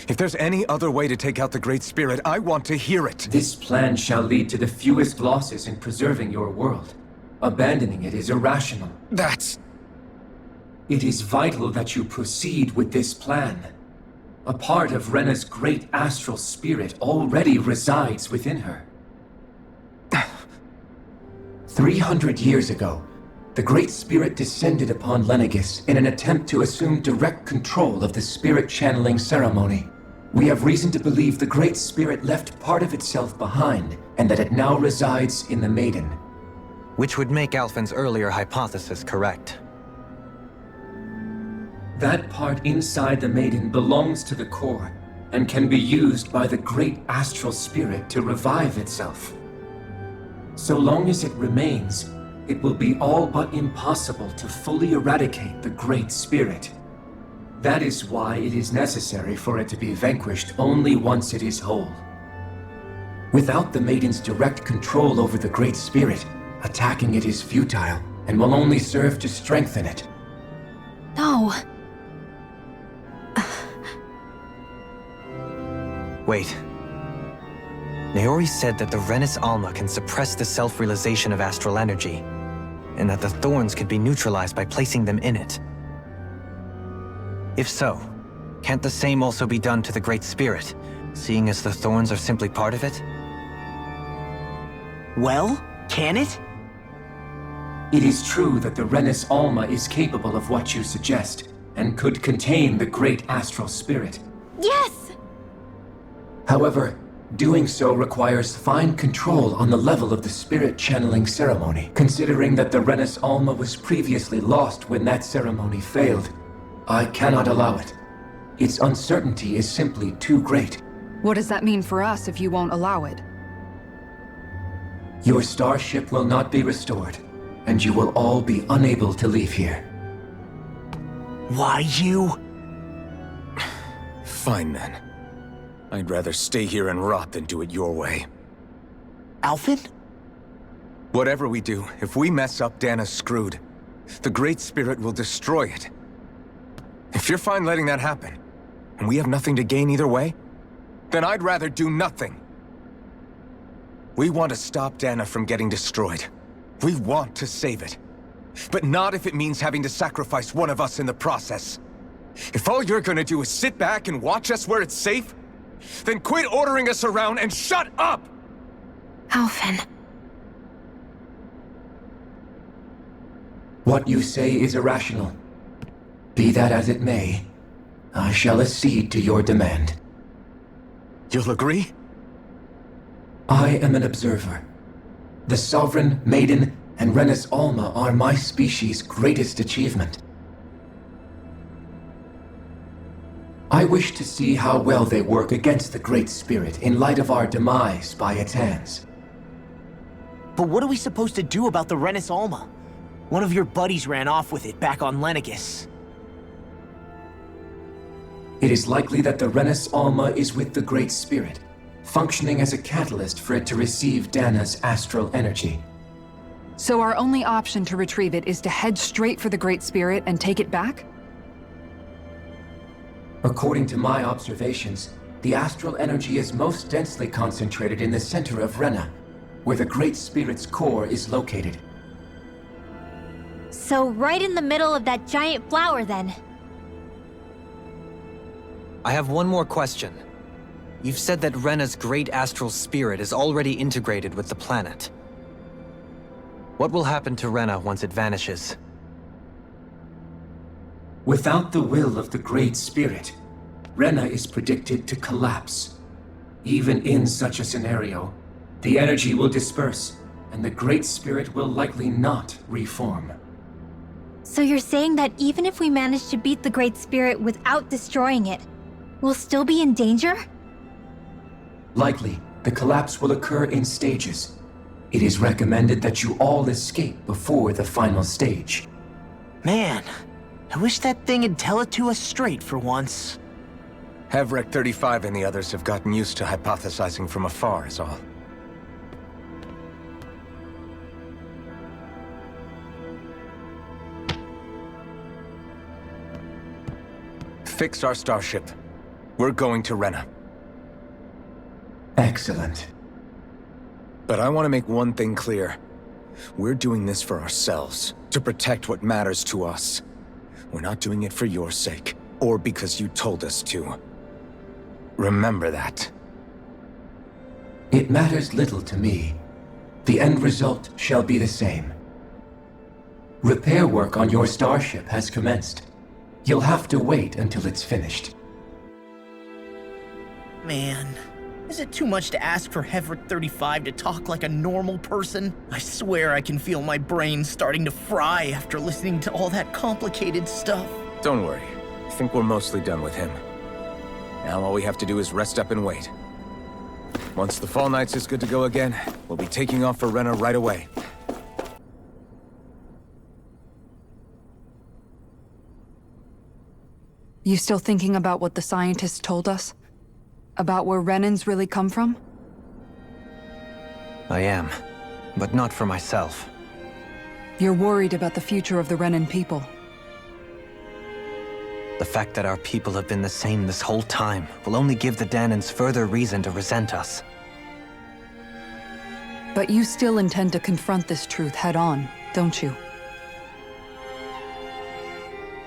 If there's any other way to take out the Great Spirit, I want to hear it. This plan shall lead to the fewest losses in preserving your world. Abandoning it is irrational. It is vital that you proceed with this plan. A part of Rena's great astral spirit already resides within her. 300 years ago, the Great Spirit descended upon Lenegis in an attempt to assume direct control of the spirit channeling ceremony. We have reason to believe the Great Spirit left part of itself behind, and that it now resides in the Maiden. Which would make Alphen's earlier hypothesis correct. That part inside the Maiden belongs to the core, and can be used by the great astral spirit to revive itself. So long as it remains, it will be all but impossible to fully eradicate the Great Spirit. That is why it is necessary for it to be vanquished only once it is whole. Without the Maiden's direct control over the Great Spirit, attacking it is futile, and will only serve to strengthen it. No. Wait. Naori said that the Renis Alma can suppress the self-realization of astral energy, and that the thorns could be neutralized by placing them in it. If so, can't the same also be done to the Great Spirit, seeing as the thorns are simply part of it? Well, can it? It is true that the Renis Alma is capable of what you suggest, and could contain the great astral spirit. Yes! However, doing so requires fine control on the level of the spirit channeling ceremony, considering that the Renis Alma was previously lost when that ceremony failed. I cannot allow it. Its uncertainty is simply too great. What does that mean for us if you won't allow it? Your starship will not be restored, and you will all be unable to leave here. Why you? Fine then. I'd rather stay here and rot than do it your way. Alphen? Whatever we do, if we mess up, Dana's screwed. The Great Spirit will destroy it. If you're fine letting that happen, and we have nothing to gain either way, then I'd rather do nothing. We want to stop Dana from getting destroyed. We want to save it. But not if it means having to sacrifice one of us in the process. If all you're gonna do is sit back and watch us where it's safe, then quit ordering us around and shut up! Alphen. What you say is irrational. Be that as it may, I shall accede to your demand. You'll agree? I am an observer. The Sovereign, Maiden, and Renis Alma are my species' greatest achievement. I wish to see how well they work against the Great Spirit in light of our demise by its hands. But what are we supposed to do about the Renis Alma? One of your buddies ran off with it back on Lenegis. It is likely that the Renis Alma is with the Great Spirit, functioning as a catalyst for it to receive Dana's astral energy. So our only option to retrieve it is to head straight for the Great Spirit and take it back? According to my observations, the astral energy is most densely concentrated in the center of Rena, where the Great Spirit's core is located. So right in the middle of that giant flower, then. I have one more question. You've said that Rena's great astral spirit is already integrated with the planet. What will happen to Rena once it vanishes? Without the will of the Great Spirit, Rena is predicted to collapse. Even in such a scenario, the energy will disperse, and the Great Spirit will likely not reform. So you're saying that even if we manage to beat the Great Spirit without destroying it, we'll still be in danger? Likely, the collapse will occur in stages. It is recommended that you all escape before the final stage. Man, I wish that thing would tell it to us straight for once. Hevrek 35 and the others have gotten used to hypothesizing from afar is all. Fix our starship. We're going to Rena. Excellent. But I want to make one thing clear. We're doing this for ourselves, to protect what matters to us. We're not doing it for your sake, or because you told us to. Remember that. It matters little to me. The end result shall be the same. Repair work on your starship has commenced. You'll have to wait until it's finished. Man, is it too much to ask for Hevrek 35 to talk like a normal person? I swear I can feel my brain starting to fry after listening to all that complicated stuff. Don't worry. I think we're mostly done with him. Now all we have to do is rest up and wait. Once the Fall Knights is good to go again, we'll be taking off for Rena right away. You still thinking about what the scientists told us? About where Renans really come from? I am, but not for myself. You're worried about the future of the Renan people. The fact that our people have been the same this whole time will only give the Danans further reason to resent us. But you still intend to confront this truth head-on, don't you?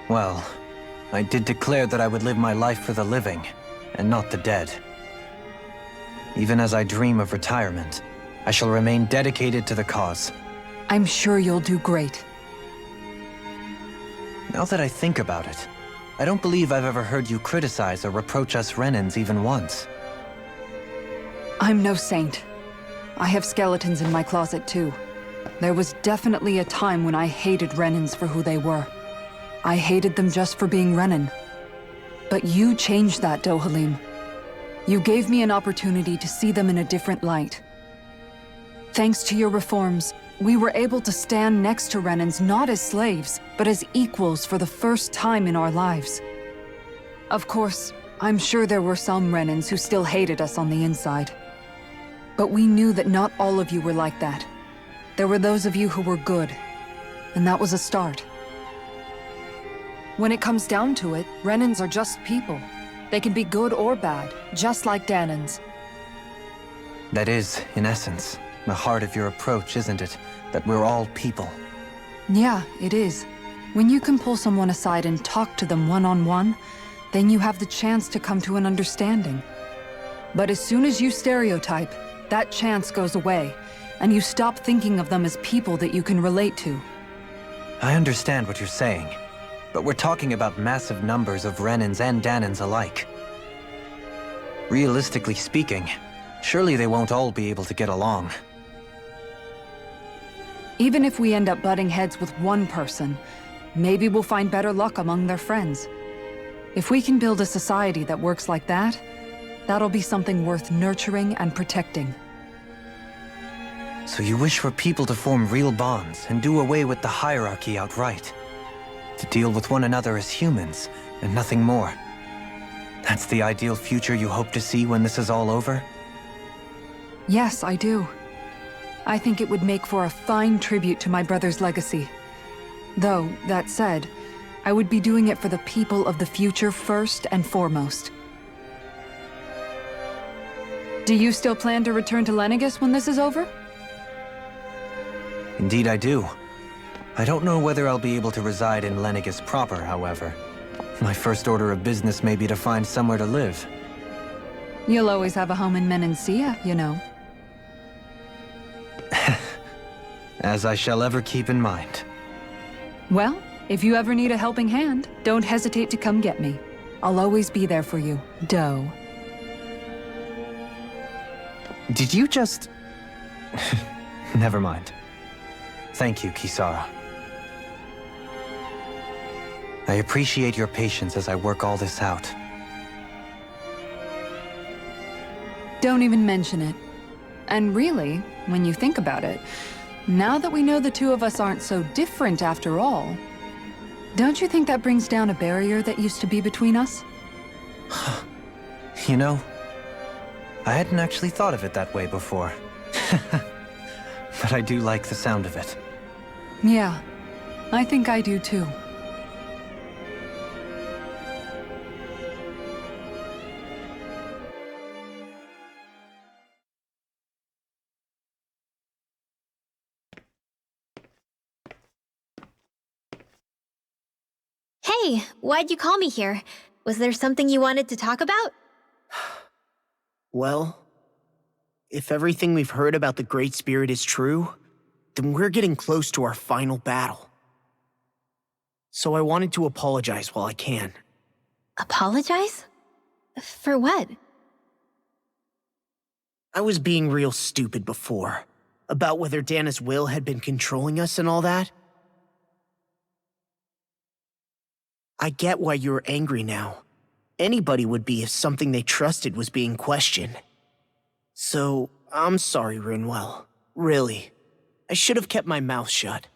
Well, I did declare that I would live my life for the living, and not the dead. Even as I dream of retirement, I shall remain dedicated to the cause. I'm sure you'll do great. Now that I think about it, I don't believe I've ever heard you criticize or reproach us Renans even once. I'm no saint. I have skeletons in my closet too. There was definitely a time when I hated Renans for who they were. I hated them just for being Renan. But you changed that, Dohalim. You gave me an opportunity to see them in a different light. Thanks to your reforms, we were able to stand next to Renans not as slaves, but as equals for the first time in our lives. Of course, I'm sure there were some Renans who still hated us on the inside. But we knew that not all of you were like that. There were those of you who were good, and that was a start. When it comes down to it, Renans are just people. They can be good or bad, just like Danans. That is, in essence, the heart of your approach, isn't it? That we're all people. Yeah, it is. When you can pull someone aside and talk to them one-on-one, then you have the chance to come to an understanding. But as soon as you stereotype, that chance goes away, and you stop thinking of them as people that you can relate to. I understand what you're saying, but we're talking about massive numbers of Renans and Danans alike. Realistically speaking, surely they won't all be able to get along. Even if we end up butting heads with one person, maybe we'll find better luck among their friends. If we can build a society that works like that, that'll be something worth nurturing and protecting. So you wish for people to form real bonds and do away with the hierarchy outright? To deal with one another as humans, and nothing more? That's the ideal future you hope to see when this is all over? Yes, I do. I think it would make for a fine tribute to my brother's legacy. Though, that said, I would be doing it for the people of the future first and foremost. Do you still plan to return to Lenegis when this is over? Indeed I do. I don't know whether I'll be able to reside in Lenegis proper, however. My first order of business may be to find somewhere to live. You'll always have a home in Menancia, you know. As I shall ever keep in mind. Well, if you ever need a helping hand, don't hesitate to come get me. I'll always be there for you, Doe. Did you just... Never mind. Thank you, Kisara. I appreciate your patience as I work all this out. Don't even mention it. And really, when you think about it. Now that we know the two of us aren't so different after all, don't you think that brings down a barrier that used to be between us? You know, I hadn't actually thought of it that way before. But I do like the sound of it. Yeah, I think I do too. Hey, why'd you call me here? Was there something you wanted to talk about? Well, if everything we've heard about the Great Spirit is true, then we're getting close to our final battle. So I wanted to apologize while I can. Apologize? For what? I was being real stupid before, about whether Dana's will had been controlling us and all that. I get why you're angry now. Anybody would be if something they trusted was being questioned. So, I'm sorry, Rinwell. Really. I should have kept my mouth shut.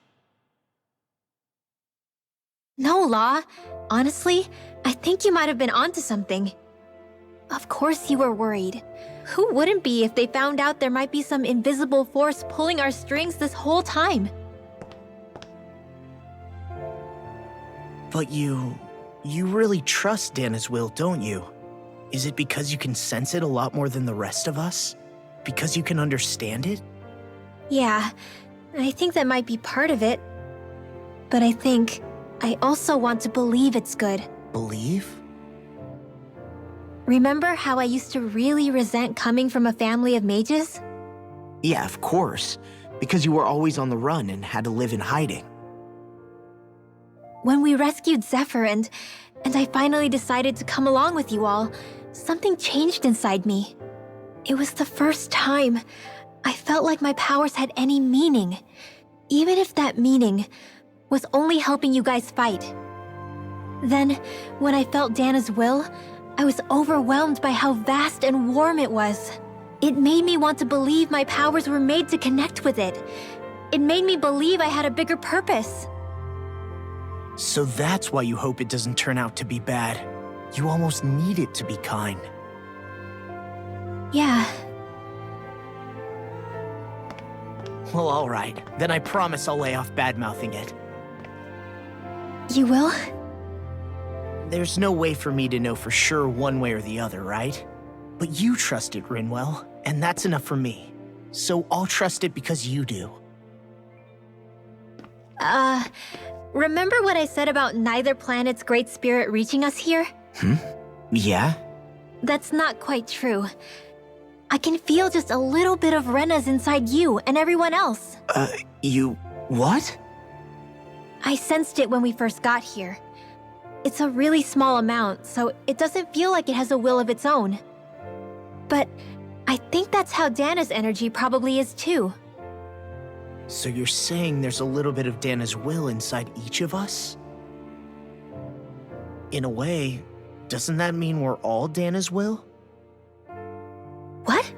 No, Law. Honestly, I think you might have been onto something. Of course you were worried. Who wouldn't be if they found out there might be some invisible force pulling our strings this whole time? But you really trust Dana's will, don't you? Is it because you can sense it a lot more than the rest of us? Because you can understand it? Yeah, I think that might be part of it. But I think I also want to believe it's good. Believe? Remember how I used to really resent coming from a family of mages? Yeah, of course. Because you were always on the run and had to live in hiding. When we rescued Zephyr and I finally decided to come along with you all, something changed inside me. It was the first time I felt like my powers had any meaning, even if that meaning was only helping you guys fight. Then, when I felt Dana's will, I was overwhelmed by how vast and warm it was. It made me want to believe my powers were made to connect with it. It made me believe I had a bigger purpose. So that's why you hope it doesn't turn out to be bad. You almost need it to be kind. Yeah. Well, alright. Then I promise I'll lay off bad-mouthing it. You will? There's no way for me to know for sure one way or the other, right? But you trust it, Rinwell, and that's enough for me. So I'll trust it because you do. Remember what I said about neither planet's great spirit reaching us here? Yeah? That's not quite true. I can feel just a little bit of Rena's inside you and everyone else. You... what? I sensed it when we first got here. It's a really small amount, so it doesn't feel like it has a will of its own. But I think that's how Dana's energy probably is too. So you're saying there's a little bit of Dana's will inside each of us? In a way, doesn't that mean we're all Dana's will? What?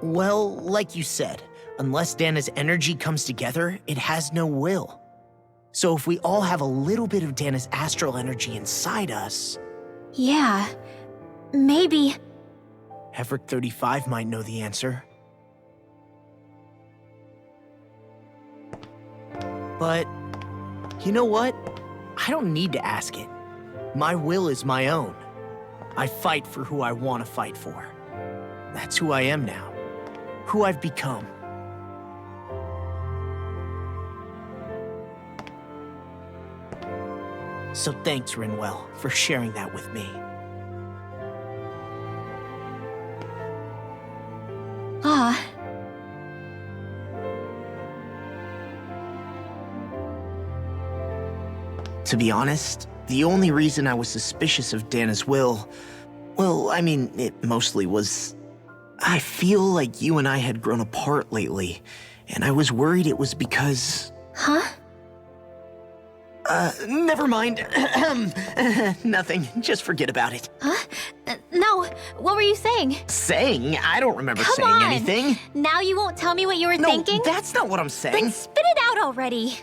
Well, like you said, unless Dana's energy comes together, it has no will. So if we all have a little bit of Dana's astral energy inside us... Yeah, maybe... Hefric 35 might know the answer. But, you know what? I don't need to ask it. My will is my own. I fight for who I want to fight for. That's who I am now. Who I've become. So thanks, Rinwell, for sharing that with me. Ah. To be honest, the only reason I was suspicious of Dana's will, well, I mean, it mostly was... I feel like you and I had grown apart lately, and I was worried it was because... Huh? Never mind. Nothing. Just forget about it. Huh? No, what were you saying? Saying? I don't remember Come saying on. anything. Now you won't tell me what you were thinking? No, that's not what I'm saying. Then spit it out already.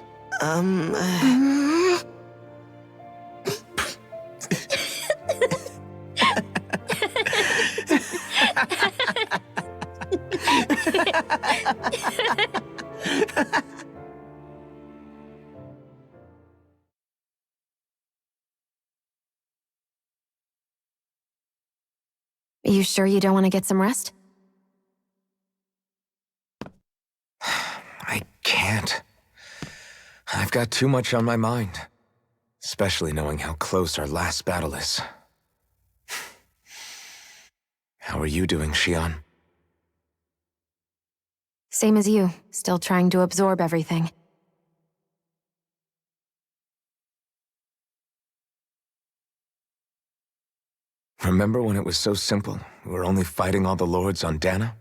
You sure you don't want to get some rest? I can't. I've got too much on my mind. Especially knowing how close our last battle is. How are you doing, Xion? Same as you, still trying to absorb everything. Remember when it was so simple? We were only fighting all the lords on Dana?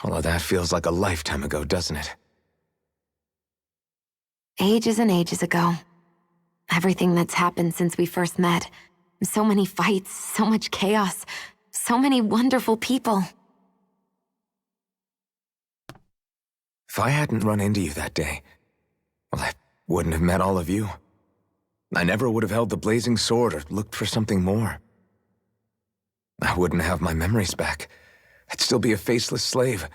All of that feels like a lifetime ago, doesn't it? Ages and ages ago. Everything that's happened since we first met. So many fights, so much chaos, so many wonderful people. If I hadn't run into you that day, well, I wouldn't have met all of you. I never would have held the blazing sword or looked for something more. I wouldn't have my memories back. I'd still be a faceless slave,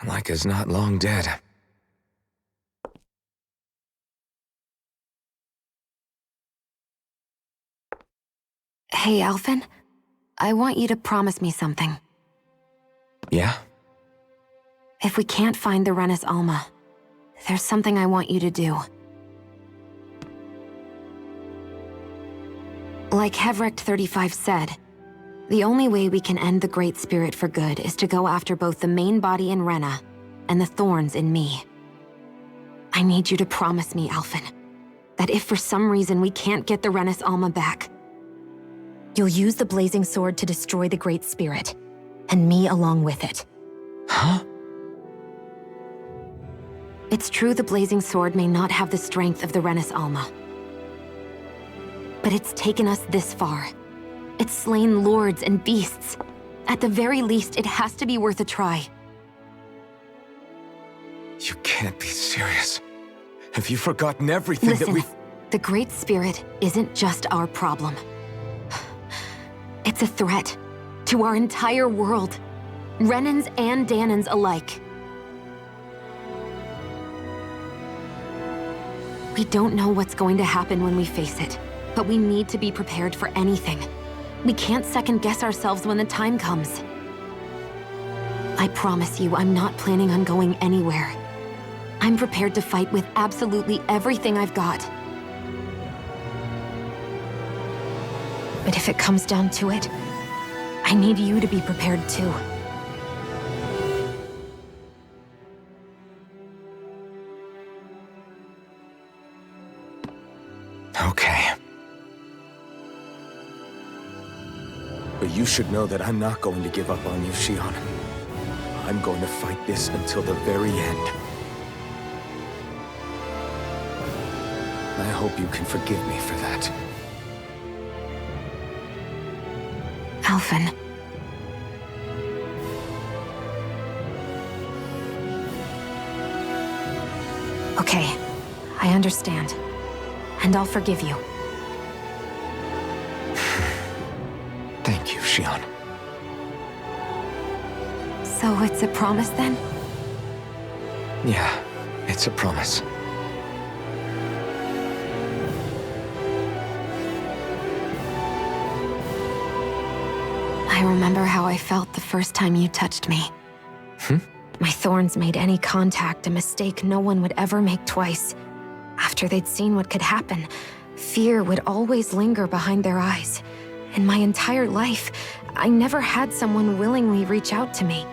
like as not long dead. Hey, Alphen. I want you to promise me something. Yeah? If we can't find the Renis Alma, there's something I want you to do. Like Hevrect 35 said, the only way we can end the Great Spirit for good is to go after both the main body in Rena and the thorns in me. I need you to promise me, Alphen, that if for some reason we can't get the Renis Alma back, you'll use the blazing sword to destroy the Great Spirit, and me along with it. Huh? It's true the blazing sword may not have the strength of the Renis Alma. But it's taken us this far. It's slain lords and beasts. At the very least, it has to be worth a try. You can't be serious. Have you forgotten everything Listen, that we've... the Great Spirit isn't just our problem. It's a threat to our entire world. Renans and Danans alike. We don't know what's going to happen when we face it, but we need to be prepared for anything. We can't second-guess ourselves when the time comes. I promise you, I'm not planning on going anywhere. I'm prepared to fight with absolutely everything I've got. But if it comes down to it, I need you to be prepared too. Okay. But you should know that I'm not going to give up on you, Xion. I'm going to fight this until the very end. I hope you can forgive me for that. Alphen. Okay, I understand. And I'll forgive you. Thank you, Xion. So it's a promise then? Yeah, it's a promise. I remember how I felt the first time you touched me. My thorns made any contact a mistake no one would ever make twice. After they'd seen what could happen, fear would always linger behind their eyes. In my entire life, I never had someone willingly reach out to me.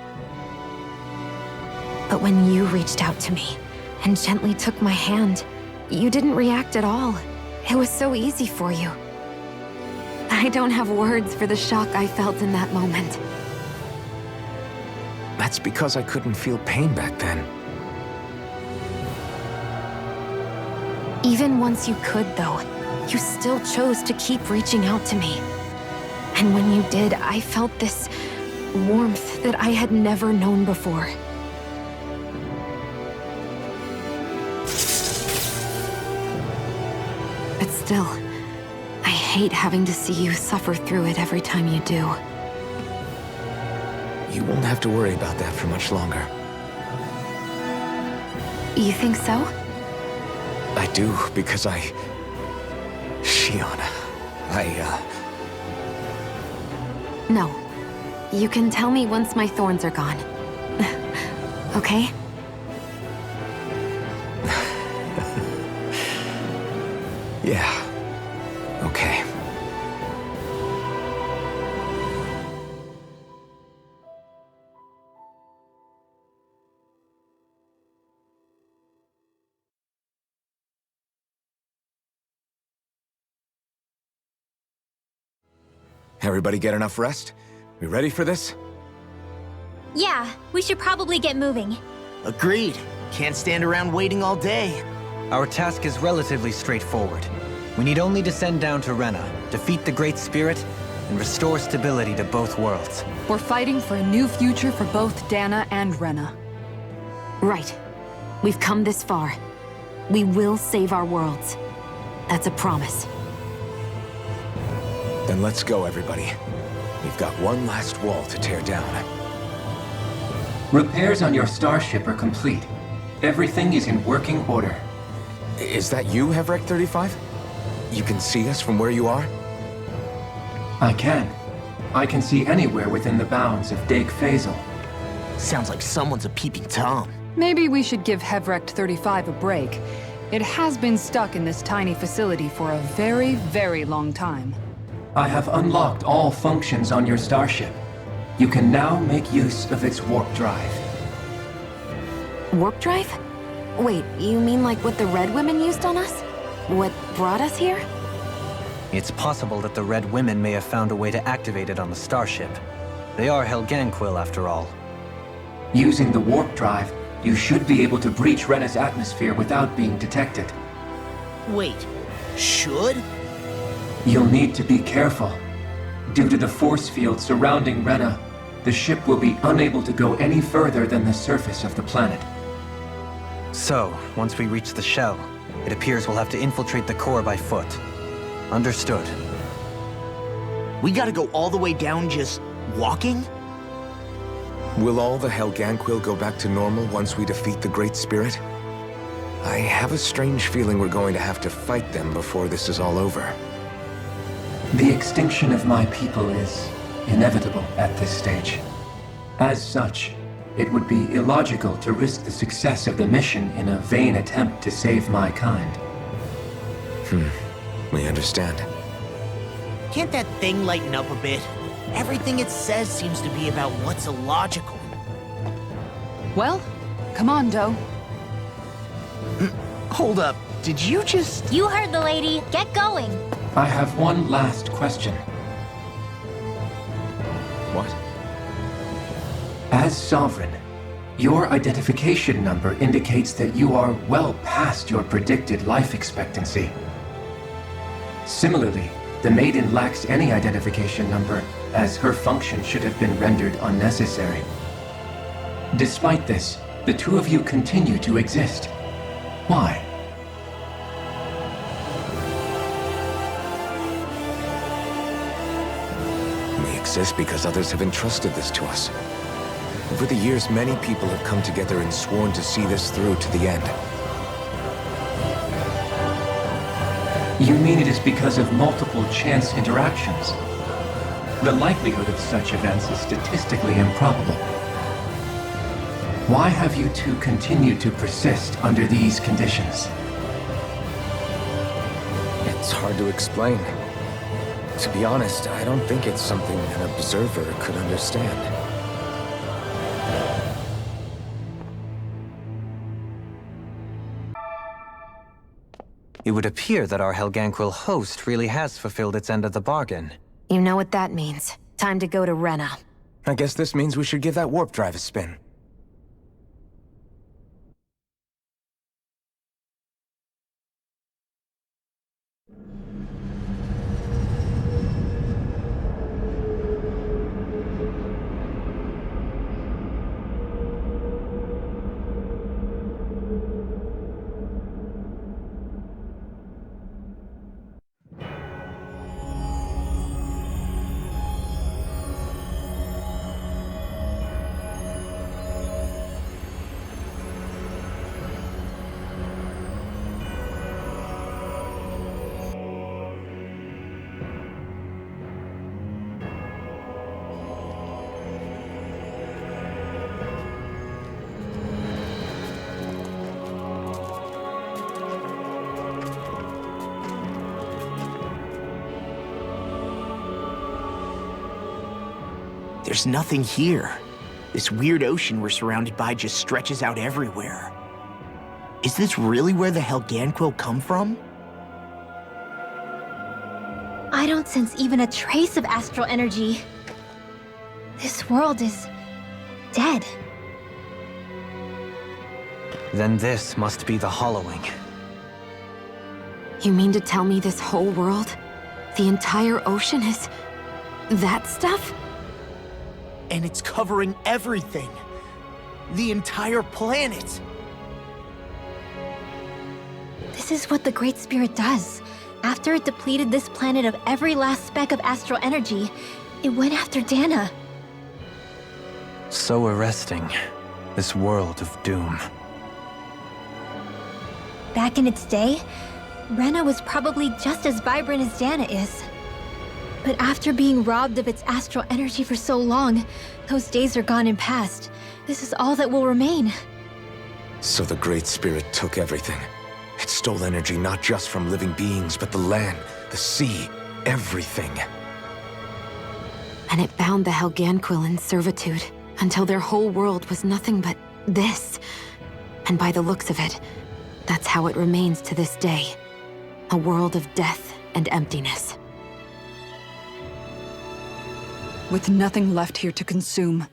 But when you reached out to me and gently took my hand, you didn't react at all. It was so easy for you. I don't have words for the shock I felt in that moment. That's because I couldn't feel pain back then. Even once you could, though, you still chose to keep reaching out to me. And when you did, I felt this warmth that I had never known before. But still, I hate having to see you suffer through it every time you do. You won't have to worry about that for much longer. You think so? I do, because Shiona, No. You can tell me once my thorns are gone. Okay? Yeah. Okay. Everybody get enough rest? We ready for this? Yeah, we should probably get moving. Agreed. Can't stand around waiting all day. Our task is relatively straightforward. We need only descend down to Rena, defeat the Great Spirit, and restore stability to both worlds. We're fighting for a new future for both Dana and Rena. Right. We've come this far. We will save our worlds. That's a promise. Then let's go, everybody. We've got one last wall to tear down. Repairs on your starship are complete. Everything is in working order. Is that you, Hevrek 35? You can see us from where you are? I can. I can see anywhere within the bounds of Dake Faisal. Sounds like someone's a peeping Tom. Maybe we should give Hevrect 35 a break. It has been stuck in this tiny facility for a very, very long time. I have unlocked all functions on your starship. You can now make use of its warp drive. Warp drive? Wait, you mean like what the Red Women used on us? What brought us here? It's possible that the Red Women may have found a way to activate it on the starship. They are Helganquil, after all. Using the warp drive, you should be able to breach Rena's atmosphere without being detected. Wait, should? You'll need to be careful. Due to the force field surrounding Rena, the ship will be unable to go any further than the surface of the planet. So, once we reach the shell, it appears we'll have to infiltrate the core by foot. Understood. We gotta go all the way down just walking? Will all the Helganquil go back to normal once we defeat the Great Spirit? I have a strange feeling we're going to have to fight them before this is all over. The extinction of my people is inevitable at this stage. As such, it would be illogical to risk the success of the mission in a vain attempt to save my kind. We understand. Can't that thing lighten up a bit? Everything it says seems to be about what's illogical. Well, come on, Doe. Hold up, did you just... You heard the lady. Get going. I have one last question. What? As Sovereign, your identification number indicates that you are well past your predicted life expectancy. Similarly, the Maiden lacks any identification number, as her function should have been rendered unnecessary. Despite this, the two of you continue to exist. Why? We exist because others have entrusted this to us. Over the years, many people have come together and sworn to see this through to the end. You mean it is because of multiple chance interactions? The likelihood of such events is statistically improbable. Why have you two continued to persist under these conditions? It's hard to explain. To be honest, I don't think it's something an observer could understand. It would appear that our Helganquil host really has fulfilled its end of the bargain. You know what that means. Time to go to Rena. I guess this means we should give that warp drive a spin. There's nothing here. This weird ocean we're surrounded by just stretches out everywhere. Is this really where the Helganquil come from? I don't sense even a trace of astral energy. This world is dead. Then this must be the hollowing. You mean to tell me this whole world, the entire ocean is that stuff? And it's covering everything. The entire planet. This is what the Great Spirit does. After it depleted this planet of every last speck of astral energy, it went after Dana. So arresting. This world of doom. Back in its day, Rena was probably just as vibrant as Dana is. But after being robbed of its astral energy for so long, those days are gone and past. This is all that will remain. So the Great Spirit took everything. It stole energy not just from living beings, but the land, the sea, everything. And it bound the Helganquil in servitude until their whole world was nothing but this. And by the looks of it, that's how it remains to this day. A world of death and emptiness. With nothing left here to consume,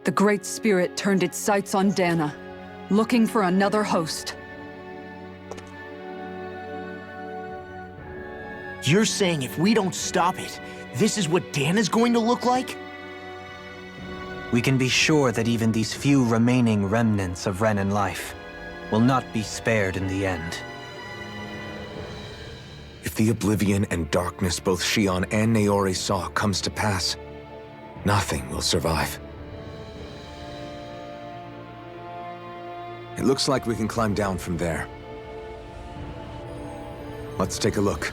the Great Spirit turned its sights on Dana, looking for another host. You're saying if we don't stop it, this is what Dana's going to look like? We can be sure that even these few remaining remnants of Renan life will not be spared in the end. If the oblivion and darkness both Shion and Naori saw comes to pass, nothing will survive. It looks like we can climb down from there. Let's take a look.